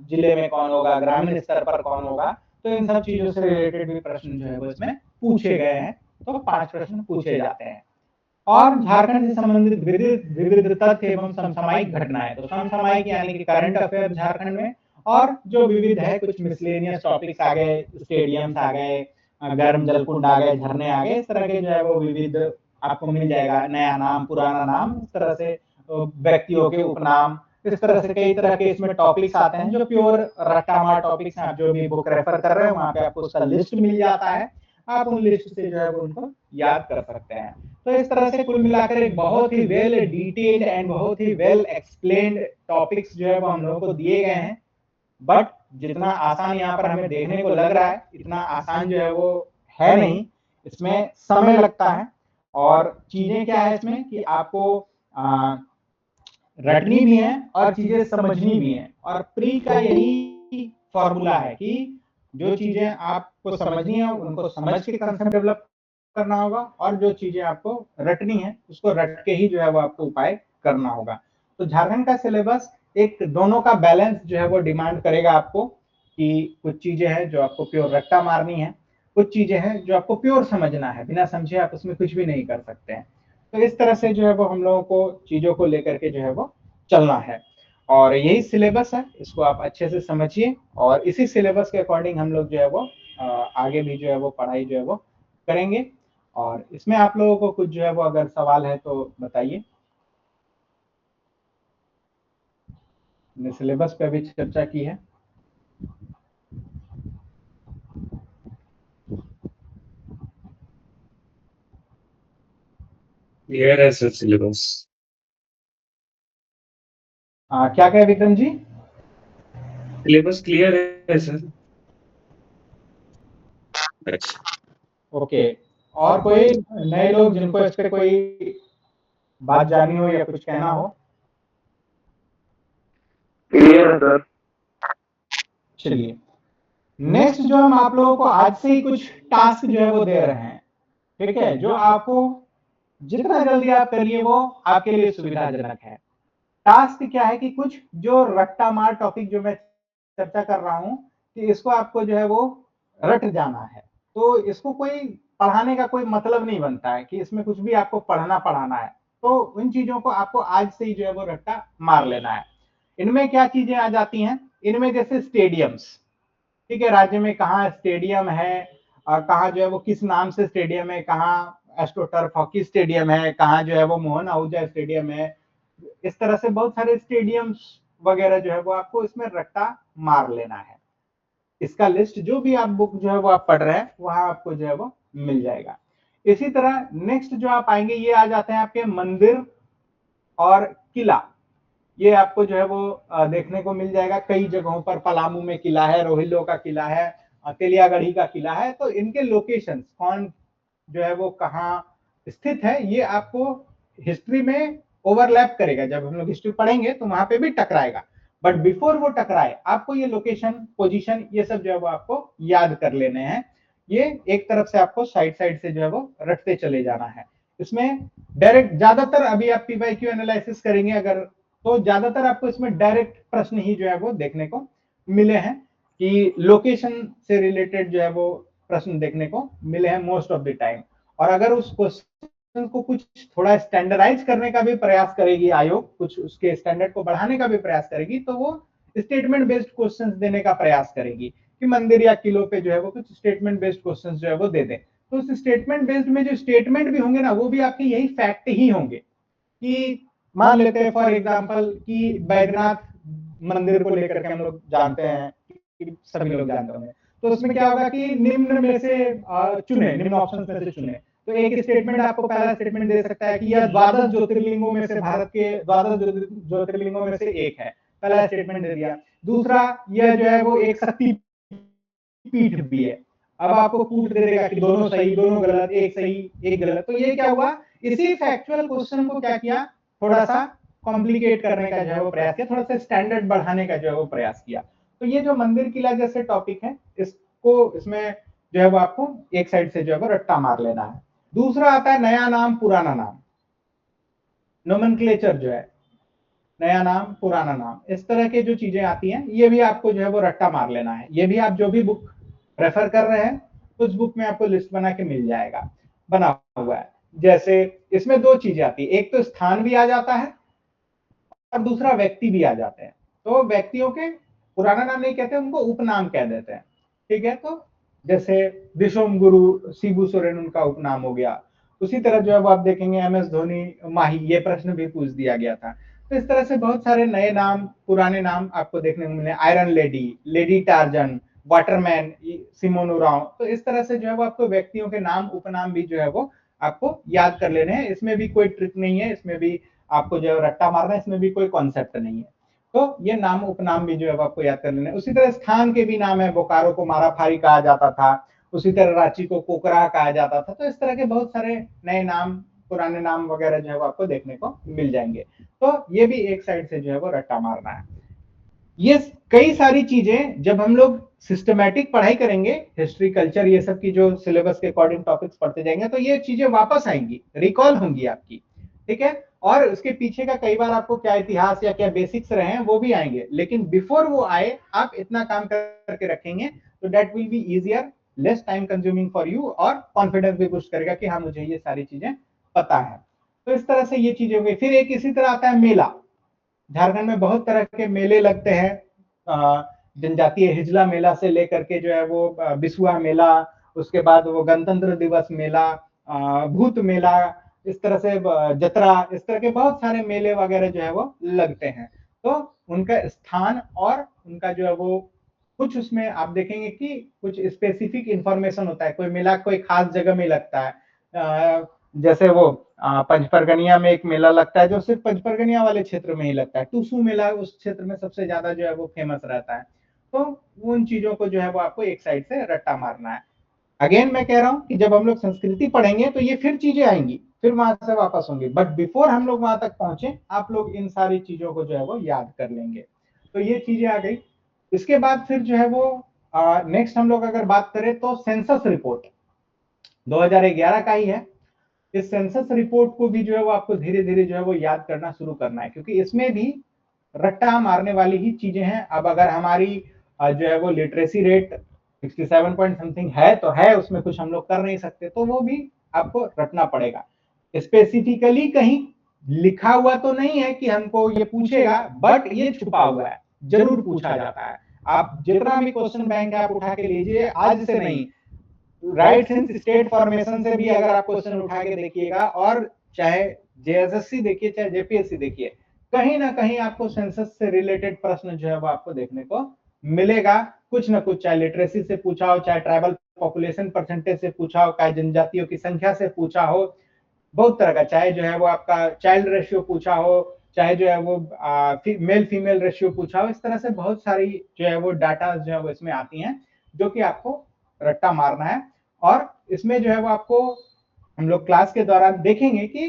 जिले में कौन होगा, ग्रामीण स्तर पर कौन होगा। तो इन सब चीजों से रिलेटेड भी प्रश्न जो है वो इसमें पूछे गए हैं। तो 5 प्रश्न पूछे जाते हैं। और झारखंड से संबंधित विविध विविध तथ्य एवं समसामयिक घटनाएं, तो समसामयिक यानी कि करंट अफेयर झारखंड में, और जो विविध है कुछ मिसलेनियस टॉपिक्स आ गए, स्टेडियम्स आ गए, गर्म जलकुंड आ गए, झरने आ गए, इस तरह के जो है वो विविध आपको मिल जाएगा। नया नाम, पुराना नाम, इस तरह से व्यक्तियों के उपनाम, इस तरह से कई तरह के इसमें टॉपिक्स आते हैं जो प्योर रट्टा मार टॉपिक्स हैं। आप जो भी बुक रेफर कर रहे हैं वहां पे आपको उसका लिस्ट मिल जाता है, आप उन लिस्ट से जो है वो उनको याद कर सकते हैं। तो इस तरह से कुल मिलाकर एक बहुत ही वेल डिटेल्ड एंड बहुत ही वेल एक्सप्लेन्ड टॉपिक्स जो है वो हम लोगों को दिए गए हैं। बट जितना आसान यहाँ पर हमें देखने को लग रहा है, इतना आसान जो है वो है नहीं। इसमें समय लगता है और चीजें क्या है इसमें कि आपको रटनी भी है और चीजें समझनी भी है। और प्री का यही फॉर्मूला है कि जो चीजें आपको समझनी है उनको समझ के कंसेप्ट डेवलप करना होगा, और जो चीजें आपको रटनी है उसको रट के ही जो है वो आपको उपाय करना होगा। तो झारखंड का सिलेबस एक दोनों का बैलेंस जो है वो डिमांड करेगा आपको, कि कुछ चीजें हैं जो आपको प्योर रट्टा मारनी है, कुछ चीजें हैं जो आपको प्योर समझना है, बिना समझे आप उसमें कुछ भी नहीं कर सकते हैं। तो इस तरह से जो है वो हम लोगों को चीजों को लेकर के जो है वो चलना है। और यही सिलेबस है, इसको आप अच्छे से समझिए और इसी सिलेबस के अकॉर्डिंग हम लोग जो है वो आगे भी जो है वो पढ़ाई जो है वो करेंगे। और इसमें आप लोगों को कुछ जो है वो अगर सवाल है तो बताइए। हमने सिलेबस पे भी चर्चा की है। क्लियर है सर सिलेबस। क्या कहे विक्रम जी? सिलेबस क्लियर है सर। ओके, और कोई नए लोग जिनको इस पे कोई बात जाननी हो या कुछ कहना हो? क्लियर है सर। चलिए, नेक्स्ट जो हम आप लोगों को आज से ही कुछ टास्क जो है वो दे रहे हैं, ठीक है, जो आपको जितना जल्दी आप करिए वो आपके लिए सुविधाजनक है। टास्क क्या है कि कुछ जो रट्टा मार टॉपिक जो मैं चर्चा कर रहा हूं कि इसको आपको जो है वो रट जाना है। तो इसको कोई पढ़ाने का कोई मतलब नहीं बनता है कि इसमें कुछ भी आपको पढ़ाना है। तो उन चीजों को आपको आज से ही जो है वो रट्टा मार लेना है। इनमें क्या चीजें आ जाती हैं? इनमें जैसे स्टेडियम्स, ठीक है, राज्य में कहाँ स्टेडियम है और कहाँ जो है वो किस नाम से स्टेडियम है, कहाँ एस्ट्रोटर्फ हॉकी स्टेडियम है, कहाँ जो है वो मोहन आहूजा स्टेडियम है। इस तरह से बहुत सारे स्टेडियम्स वगैरह जो है वो आपको इसमें रट्टा मार लेना है। इसका लिस्ट जो भी आप बुक जो है वो आप पढ़ रहे हैं वहां आपको जो है वो मिल जाएगा। इसी तरह नेक्स्ट जो आप आएंगे ये आ जाते हैं आपके मंदिर और किला। ये आपको जो है वो देखने को मिल जाएगा कई जगहों पर। पलामू में किला है, रोहिल्लो का किला है, तेलियागढ़ी का किला है। तो इनके लोकेशन कौन जो है वो कहाँ स्थित है ये आपको हिस्ट्री में ओवरलैप करेगा। जब हम लोग हिस्ट्री पढ़ेंगे तो वहां पे भी टकराएगा, बट बिफोर वो टकराए आपको ये लोकेशन पोजीशन ये सब जो है वो आपको याद कर लेने हैं। ये एक तरफ से आपको साइड साइड से जो है वो रटते चले जाना है। इसमें डायरेक्ट ज्यादातर अभी आप पीवाईक्यू एनालिसिस करेंगे अगर, तो ज्यादातर आपको इसमें डायरेक्ट प्रश्न ही जो है वो देखने को मिले हैं कि लोकेशन से रिलेटेड जो है वो प्रश्न देखने को मिले हैं मोस्ट ऑफ द टाइम। और अगर उस क्वेश्चन को कुछ थोड़ा स्टैंडर्डाइज करने का भी प्रयास करेगी आयोग, कुछ उसके स्टैंडर्ड को बढ़ाने का भी प्रयास करेगी, तो वो स्टेटमेंट बेस्ड क्वेश्चंस देने का प्रयास करेगी कि मंदिर या किलों पे जो है वो कुछ स्टेटमेंट बेस्ड क्वेश्चंस जो है वो दे दें। तो उस स्टेटमेंट बेस्ड में जो स्टेटमेंट भी होंगे ना वो भी आपके यही फैक्ट ही होंगे कि मान लेते हैं फॉर एग्जांपल कि बैद्यनाथ मंदिर को लेकर के हम लोग जानते हैं कि सभी लोग जानते होंगे। तो उसमें क्या होगा कि निम्न में से चुने, निम्न ऑप्शन में से चुने। तो एक स्टेटमेंट आपको पहला स्टेटमेंट दे सकता है कि यह द्वादश ज्योतिर्लिंगों में से, भारत के द्वादश ज्योतिर्लिंगों में से एक है। पहला स्टेटमेंट दे दिया। दूसरा, यह जो है वो एक शक्ति पीठ भी है। अब आपको कूट दे देगा कि दोनों सही दोनों गलत, एक सही एक गलत। तो ये क्या हुआ, इसी फैक्चुअल क्वेश्चन को क्या किया, थोड़ा सा कॉम्प्लिकेट करने का जो है वो प्रयास किया, थोड़ा सा स्टैंडर्ड बढ़ाने का जो है वो प्रयास किया। तो ये जो मंदिर किला जैसे टॉपिक है इसको इसमें जो है वो आपको एक साइड से जो है वो रट्टा मार लेना है। दूसरा आता है नया नाम पुराना नाम, नोमेनक्लेचर जो है, नया नाम पुराना नाम, इस तरह के जो चीजें आती हैं ये भी आपको जो है वो रट्टा मार लेना है। ये भी आप जो भी बुक रेफर कर रहे हैं उस बुक में आपको लिस्ट बना के मिल जाएगा, बना हुआ है। जैसे इसमें दो चीजें आती है, एक तो स्थान भी आ जाता है और दूसरा व्यक्ति भी आ जाते हैं। तो व्यक्तियों के पुराना नाम नहीं कहते, उनको उपनाम कह देते हैं, ठीक है। तो जैसे विश्वम गुरु शिबू सोरेन उनका उपनाम हो गया। उसी तरह जो है वो आप देखेंगे एम एस धोनी माही, ये प्रश्न भी पूछ दिया गया था। तो इस तरह से बहुत सारे नए नाम पुराने नाम आपको देखने को मिले, iron lady, lady Tarzan, waterman, Simon Oraon. तो इस तरह से जो है वो आपको व्यक्तियों के नाम उपनाम भी जो है वो आपको याद कर लेने हैं। इसमें भी कोई ट्रिक नहीं है, इसमें भी आपको जो है रट्टा मारना है, इसमें भी कोई कॉन्सेप्ट नहीं है। तो ये नाम उपनाम भी जो है आपको याद कर लेना है। उसी तरह स्थान के भी नाम है, बोकारो को माराफारी कहा जाता था, उसी तरह रांची को कोकरा कहा जाता था। तो इस तरह के बहुत सारे नए नाम पुराने नाम वगैरह जो है वो आपको देखने को मिल जाएंगे। तो ये भी एक साइड से जो है वो रट्टा मारना है। ये कई सारी चीजें जब हम लोग सिस्टमैटिक पढ़ाई करेंगे, हिस्ट्री कल्चर ये सब की जो सिलेबस के अकॉर्डिंग टॉपिक्स पढ़ते जाएंगे, तो ये चीजें वापस आएंगी, रिकॉल होंगी आपकी, ठीक है। और उसके पीछे का कई बार आपको क्या इतिहास या क्या बेसिक्स रहे हैं वो भी आएंगे, लेकिन बिफोर वो आए आप इतना काम करके रखेंगे तो that will be easier, less time consuming for you, और कॉन्फिडेंस भी बूस्ट करेगा कि हाँ मुझे ये सारी चीजें पता है। तो इस तरह से ये चीजें हो गई। फिर एक इसी तरह आता है मेला। झारखंड में बहुत तरह के मेले लगते हैं, जनजातीय हिजला मेला से लेकर के जो है वो बिसुआ मेला, उसके बाद वो गणतंत्र दिवस मेला, भूत मेला, इस तरह से जतरा, इस तरह के बहुत सारे मेले वगैरह जो है वो लगते हैं। तो उनका स्थान और उनका जो है वो कुछ उसमें आप देखेंगे कि कुछ स्पेसिफिक इंफॉर्मेशन होता है। कोई मेला कोई खास जगह में लगता है, जैसे वो पंचपरगनिया में एक मेला लगता है जो सिर्फ पंचपरगनिया वाले क्षेत्र में ही लगता है, टूसू मेला उस क्षेत्र में सबसे ज्यादा जो है वो फेमस रहता है। तो उन चीजों को जो है वो आपको एक साइड से रट्टा मारना है। अगेन मैं कह रहा हूं कि जब हम लोग संस्कृति पढ़ेंगे तो ये फिर चीजें आएंगी, फिर वहां से वापस होंगी, बट बिफोर हम लोग वहां तक पहुंचे आप लोग इन सारी चीजों को जो है वो याद कर लेंगे। तो ये चीजें आ गई। इसके बाद फिर जो है वो नेक्स्ट हम लोग अगर बात करें तो सेंसस रिपोर्ट 2011 का ही है। इस सेंसस रिपोर्ट को भी जो है वो आपको धीरे धीरे जो है वो याद करना शुरू करना है, क्योंकि इसमें भी रट्टा मारने वाली ही चीजें हैं। अब अगर हमारी जो है वो लिटरेसी रेट 67 पॉइंट समथिंग है तो है, उसमें कुछ हम लोग कर नहीं सकते, तो वो भी आपको रटना पड़ेगा। स्पेसिफिकली कहीं लिखा हुआ तो नहीं है कि हमको ये पूछेगा, बट ये छुपा हुआ है, जरूर पूछा जाता है। आप जितना भी क्वेश्चन बैंक आप उठा के लीजिए, आज से नहीं, राइट सिंस स्टेट फॉर्मेशन से भी अगर आप क्वेश्चन उठा के देखिएगा, और चाहे जेएसएससी देखिए चाहे जेपीएससी देखिए, कहीं ना कहीं आपको सेंसस से रिलेटेड प्रश्न जो है वो आपको देखने को मिलेगा। कुछ ना कुछ, चाहे लिटरेसी से पूछा हो, चाहे ट्राइबल पॉपुलेशन परसेंटेज से पूछा हो, चाहे जनजातियों की संख्या से पूछा हो, बहुत तरह का, चाहे जो है वो आपका चाइल्ड रेशियो पूछा हो, चाहे जो है वो मेल फीमेल रेशियो पूछा हो, इस तरह से बहुत सारी जो है वो डाटा जो है वो इसमें आती हैं, जो कि आपको रट्टा मारना है। और इसमें जो है वो आपको हम लोग क्लास के दौरान देखेंगे कि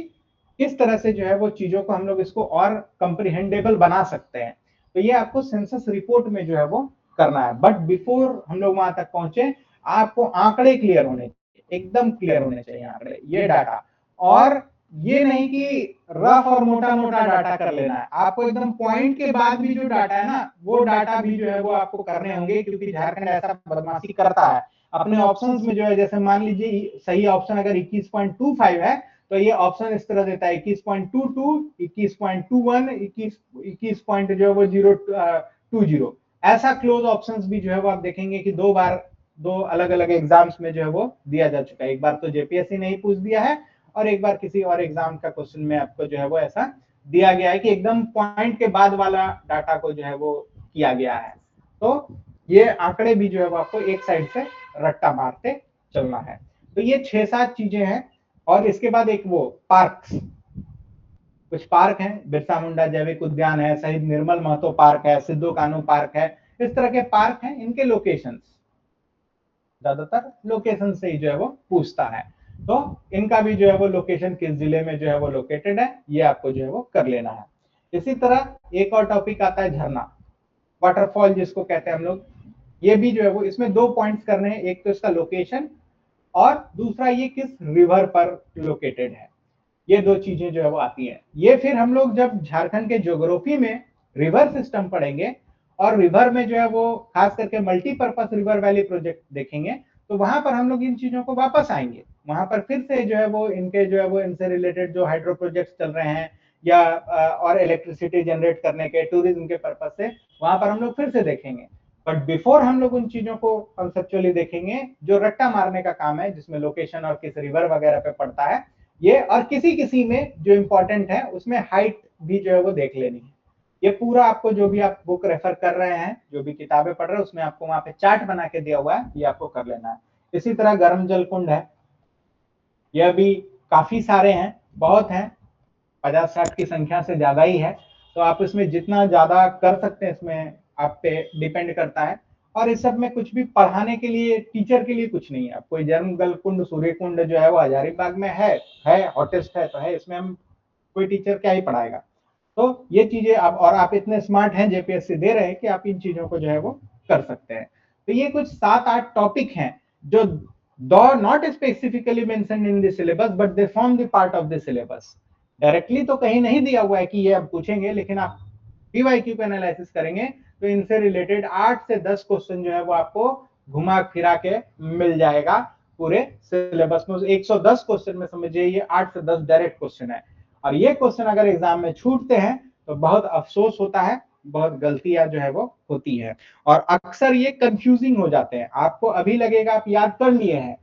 किस तरह से जो है वो चीजों को हम लोग इसको और कंप्रिहेंडेबल बना सकते हैं। तो ये आपको सेंसस रिपोर्ट में जो है वो करना है, बट बिफोर हम लोग वहां तक पहुंचे आपको आंकड़े क्लियर होने चाहिए, एकदम क्लियर होने चाहिए आंकड़े, ये डाटा। और ये नहीं कि रफ और मोटा मोटा डाटा कर लेना है, आपको एकदम पॉइंट के बाद भी जो डाटा है ना, वो डाटा भी जो है वो आपको करने होंगे, क्योंकि झारखंड ऐसा बदमाशी करता है अपने ऑप्शंस में जो है। जैसे मान लीजिए सही ऑप्शन अगर 21.25 है, तो ये ऑप्शन इस तरह देता है 21.22, 21.21, 21 पॉइंट जो है वो 020। ऐसा क्लोज ऑप्शंस भी जो है वो आप देखेंगे कि दो बार, दो अलग अलग एग्जाम्स में जो है वो दिया जा चुका है। एक बार तो जेपीएससी ने ही पूछ दिया है, और एक बार किसी और एग्जाम का क्वेश्चन में आपको जो है वो ऐसा दिया गया है कि एकदम पॉइंट के बाद वाला डाटा को जो है वो किया गया है। तो ये आंकड़े भी जो है वो आपको एक साइड से रट्टा मारते चलना है। तो ये 6-7 चीजें हैं। और इसके बाद एक वो पार्क, कुछ पार्क हैं, बिरसा मुंडा जैविक उद्यान है, शहीद निर्मल महतो पार्क है, सिद्धू कानू पार्क है, इस तरह के पार्क हैं। इनके लोकेशंस, ज्यादातर लोकेशन से ही जो है वो पूछता है। तो इनका भी जो है वो लोकेशन किस जिले में जो है वो लोकेटेड है, ये आपको जो है वो कर लेना है। इसी तरह एक और टॉपिक आता है झरना, वाटरफॉल जिसको कहते हैं हम लोग। ये भी जो है वो इसमें 2 पॉइंट्स करने हैं, एक तो इसका लोकेशन, और दूसरा ये किस रिवर पर लोकेटेड है। ये दो चीजें जो है वो आती हैं। ये फिर हम लोग जब झारखंड के ज्योग्राफी में रिवर सिस्टम पढ़ेंगे, और रिवर में जो है वो खास करके मल्टीपर्पज रिवर वैली प्रोजेक्ट देखेंगे, तो वहां पर हम लोग इन चीजों को वापस आएंगे। वहां पर फिर से जो है वो इनके जो है वो इनसे रिलेटेड जो हाइड्रो प्रोजेक्ट चल रहे हैं, या और इलेक्ट्रिसिटी जनरेट करने के, टूरिज्म के पर्पज से, वहां पर हम लोग फिर से देखेंगे। बट बिफोर हम लोग उन चीजों को कंसेप्चुअली देखेंगे, जो रट्टा मारने का काम है, जिसमें लोकेशन और किस रिवर वगैरह पे पड़ता है ये, और किसी किसी में जो इंपॉर्टेंट है उसमें हाइट भी जो है वो देख लेनी है। ये पूरा आपको जो भी आप बुक रेफर कर रहे हैं, जो भी किताबें पढ़ रहे हैं, उसमें आपको वहां पे चार्ट बना के दिया हुआ है, ये आपको कर लेना है। इसी तरह गर्म जल कुंड है, यह भी काफी सारे हैं, बहुत हैं, 50-60 की संख्या से ज्यादा ही है। तो आप इसमें जितना ज्यादा कर सकते हैं, इसमें आप पे डिपेंड करता है। और इस सब में कुछ भी पढ़ाने के लिए, टीचर के लिए कुछ नहीं है। अब कोई जर्मगल कुंड, सूर्य कुंड जो है वो हजारीबाग में है हॉटेस्ट है, तो है, इसमें हम कोई टीचर क्या ही पढ़ाएगा। तो ये चीजें आप, और आप इतने स्मार्ट हैं, जेपीएससी दे रहे हैं कि आप इन चीजों को जो है वो कर सकते हैं। तो ये कुछ 7-8 टॉपिक हैं जो दो not specifically mention in the syllabus, but they form the part of the syllabus. Directly तो कहीं नहीं दिया हुआ है कि ये अब पूछेंगे, लेकिन आप पीवाईक्यू का एनालिसिस करेंगे तो इनसे रिलेटेड 8 से 10 क्वेश्चन जो है वो आपको घुमा फिरा के मिल जाएगा पूरे सिलेबस में। 110 क्वेश्चन में समझिए ये 8 से 10 डायरेक्ट क्वेश्चन है। और ये क्वेश्चन अगर एग्जाम में छूटते हैं तो बहुत अफसोस होता है, बहुत गलतियां जो है वो होती है, और अक्सर ये कंफ्यूजिंग हो जाते हैं। आपको अभी लगेगा आप याद कर लिए हैं,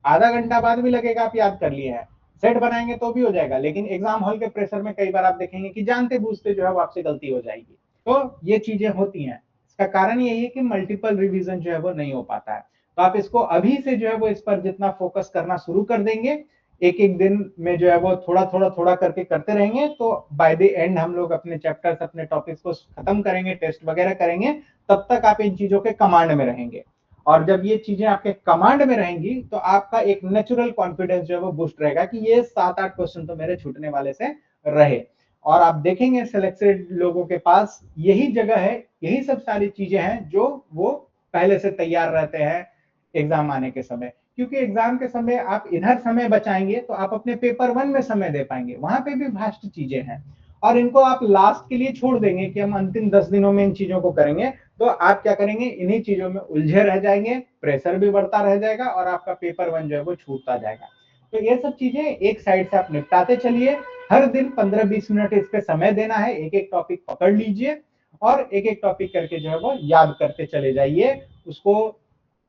आधा घंटा बाद भी लगेगा आप याद कर लिए हैं, सेट बनाएंगे तो भी हो जाएगा, लेकिन एग्जाम हॉल के प्रेशर में कई बार आप देखेंगे कि जानते बूझते जो है वो आपसे गलती हो जाएगी। तो ये चीजें होती हैं। इसका कारण यही है कि मल्टीपल रिवीजन जो है वो नहीं हो पाता है। तो आप इसको अभी से जो है वो इस पर जितना फोकस करना शुरू कर देंगे, एक एक दिन में जो है वो थोड़ा करके करते रहेंगे, तो बाय द एंड हम लोग अपने चैप्टर्स, अपने टॉपिक्स को खत्म करेंगे, टेस्ट वगैरह करेंगे, तब तक आप इन चीजों के कमांड में रहेंगे। और जब ये चीजें आपके कमांड में रहेंगी तो आपका एक नेचुरल कॉन्फिडेंस जो है वो बूस्ट रहेगा कि ये 7-8 क्वेश्चन तो मेरे छूटने वाले से रहे। और आप देखेंगे सिलेक्टेड लोगों के पास यही जगह है, यही सब सारी चीजें हैं जो वो पहले से तैयार रहते हैं एग्जाम आने के समय। क्योंकि एग्जाम के समय आप इधर समय बचाएंगे तो आप अपने पेपर 1 में समय दे पाएंगे, वहां पे भी भास्ट चीजें हैं। और इनको आप लास्ट के लिए छोड़ देंगे कि हम अंतिम 10 दिनों में इन चीजों को करेंगे, तो आप क्या करेंगे, इन्हीं चीजों में उलझे रह जाएंगे, प्रेशर भी बढ़ता रह जाएगा और आपका पेपर 1 जो है वो छूटता जाएगा। तो ये सब चीजें एक साइड से आप निपटाते चलिए। हर दिन 15-20 मिनट इस पे समय देना है, एक एक टॉपिक पकड़ लीजिए और एक एक टॉपिक करके जो है वो याद करते चले जाइए। उसको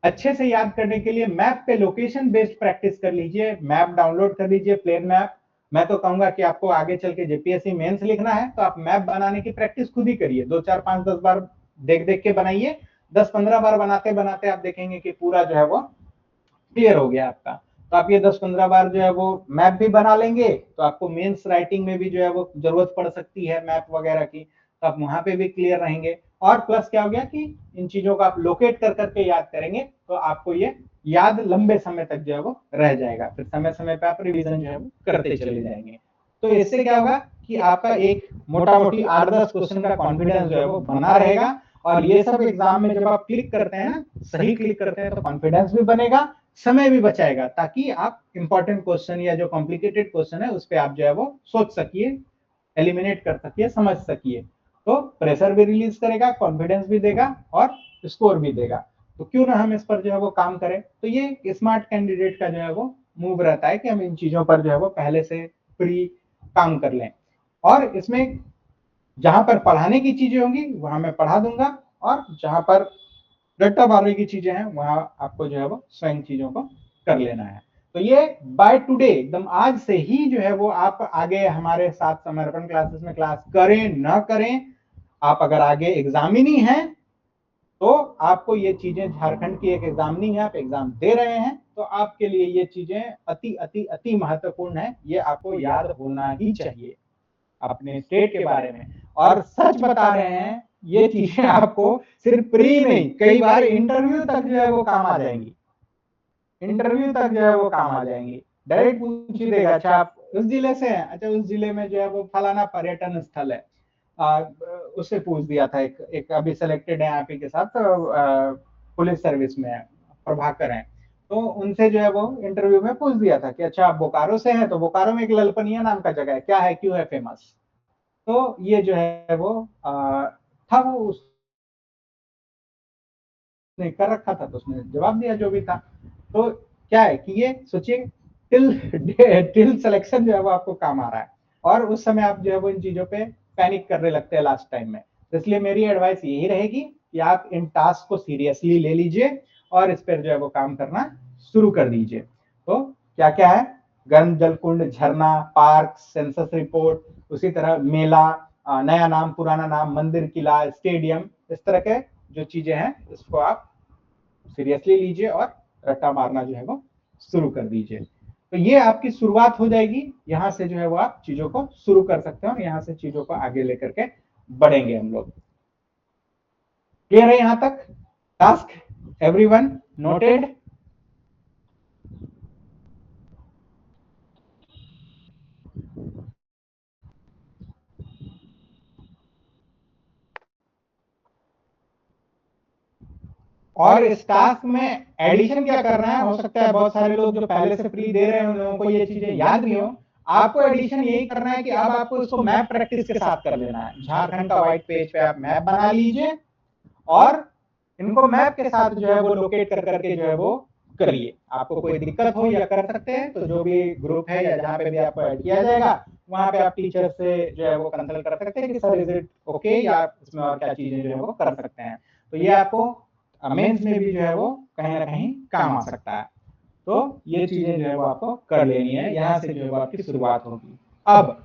अच्छे से याद करने के लिए मैप पे लोकेशन बेस्ड प्रैक्टिस कर लीजिए, मैप डाउनलोड कर लीजिए, प्लेन मैप। मैं तो कहूंगा कि आपको आगे चल के जेपीएससी मेंस लिखना है तो आप मैप बनाने की प्रैक्टिस खुद ही करिए, 2 4 5 10 बार देख देख के बनाइए। 10 15 बार बनाते बनाते आप देखेंगे कि पूरा जो है वो क्लियर हो गया आपका। तो आप ये 10 15 बार जो है वो मैप भी बना लेंगे, तो आपको मेंस राइटिंग में भी जो है वो जरूरत पड़ सकती है मैप वगैरह की, तो आप वहां पे भी क्लियर रहेंगे। और प्लस क्या हो गया कि इन चीजों को आप लोकेट कर करके याद करेंगे तो आपको ये याद लंबे समय तक जो है वो रह जाएगा, फिर समय समय पे आप रिवीजन जो है वो करते चले जाएंगे। तो इससे क्या होगा कि आपका एक मोटा मोटी 8-10 क्वेश्चन का कॉन्फिडेंस जो है वो बना रहेगा। और ये सब एग्जाम में जब आप क्लिक करते हैं ना, सही क्लिक करते हैं, तो कॉन्फिडेंस भी बनेगा, समय भी बचाएगा, ताकि आप इंपॉर्टेंट क्वेश्चन या जो कॉम्प्लिकेटेड क्वेश्चन है उस पर आप जो है वो सोच सकिए, एलिमिनेट कर सकिए, समझ सकिए। तो प्रेशर भी रिलीज करेगा, कॉन्फिडेंस भी देगा और स्कोर भी देगा। तो क्यों ना हम इस पर जो है वो काम करें। तो ये स्मार्ट कैंडिडेट का जो है वो मूव रहता है कि हम इन चीजों पर जो है वो पहले से प्री काम कर लें। और इसमें जहां पर पढ़ाने की चीजें होंगी वहां मैं पढ़ा दूंगा, और जहां पर रट्टा मारने की चीजें हैं वहां आपको जो है वो स्वयं चीजों को कर लेना है। तो ये बाय टुडे, एकदम आज से ही जो है वो आप आगे हमारे साथ समर्पण क्लासेस में क्लास करें ना करें, आप अगर आगे एग्जामिनी हैं तो आपको ये चीजें, झारखंड की एक एग्जामिनी है, आप एग्जाम दे रहे हैं, तो आपके लिए ये चीजें अति अति अति महत्वपूर्ण है, ये आपको याद होना ही चाहिए अपने स्टेट के बारे में। और सच बता रहे हैं, ये चीजें आपको सिर्फ प्री नहीं, कई बार इंटरव्यू तक जो है वो काम आ जाएंगी, इंटरव्यू तक जो है वो काम आ जाएंगी। डायरेक्ट पूछ ही देगा, अच्छा आप उस जिले से हैं, अच्छा उस जिले में जो है वो फलाना पर्यटन स्थल है, उससे पूछ दिया था। एक अभी सिलेक्टेड है आप ही के साथ, पुलिस सर्विस में है, प्रभाकर हैं, तो उनसे जो है वो इंटरव्यू में पूछ दिया था कि अच्छा आप बोकारो से हैं, तो बोकारो में एक ललपनिया नाम का जगह है, क्या है, क्यों है फेमस। तो ये जो है वो था, वो उसने कर रखा था, तो उसने जवाब दिया जो भी था। तो क्या है कि ये सोचिए, टिल टिल सिलेक्शन जो है वो आपको काम आ रहा है, और उस समय आप जो है वो इन चीजों पे पैनिक करने लगते हैं लास्ट टाइम में। तो इसलिए मेरी एडवाइस यही रहेगी कि आप इन टास्क को सीरियसली ले लीजिए और इस पर जो है वो काम करना शुरू कर दीजिए। तो क्या क्या है, गर्म जलकुंड, झरना, पार्क, सेंसस रिपोर्ट, उसी तरह मेला, नया नाम पुराना नाम, मंदिर, किला, स्टेडियम, इस तरह के जो चीजें हैं इसको आप सीरियसली लीजिए और रट्टा मारना जो है वो शुरू कर दीजिए। तो ये आपकी शुरुआत हो जाएगी, यहां से जो है वो आप चीजों को शुरू कर सकते हैं और यहां से चीजों को आगे लेकर के बढ़ेंगे हम लोग। क्लियर है यहां तक? Task everyone noted? और इस टास्क में एडिशन क्या करना है, हो सकता है बहुत सारे लोग जो पहले से प्री दे रहे हैं उन लोगों को ये चीजें याद नहीं हो। आपको एडिशन यही करना है कि अब आपको इसको मैप प्रैक्टिस के साथ कर लेना है। झारखंड का व्हाइट पेज पे आप मैप बना लीजिए और इनको मैप के साथ जो है वो लोकेट कर करके जो है वो करिए। आपको कोई दिक्कत हो या कर सकते हैं तो जो भी ग्रुप है या जहां पे भी आपको ऐड किया जाएगा वहां पे आप टीचर से जो है वो कंसल्ट कर सकते हैं कि सर इज इट ओके, या इसमें और क्या चीजें जो है वो कर सकते हैं। तो ये आपको मेंस में भी जो है वो कहीं ना कहीं काम आ सकता है। तो ये चीजें जो है वो आपको कर लेनी है, यहाँ से जो है वो आपकी शुरुआत होगी। अब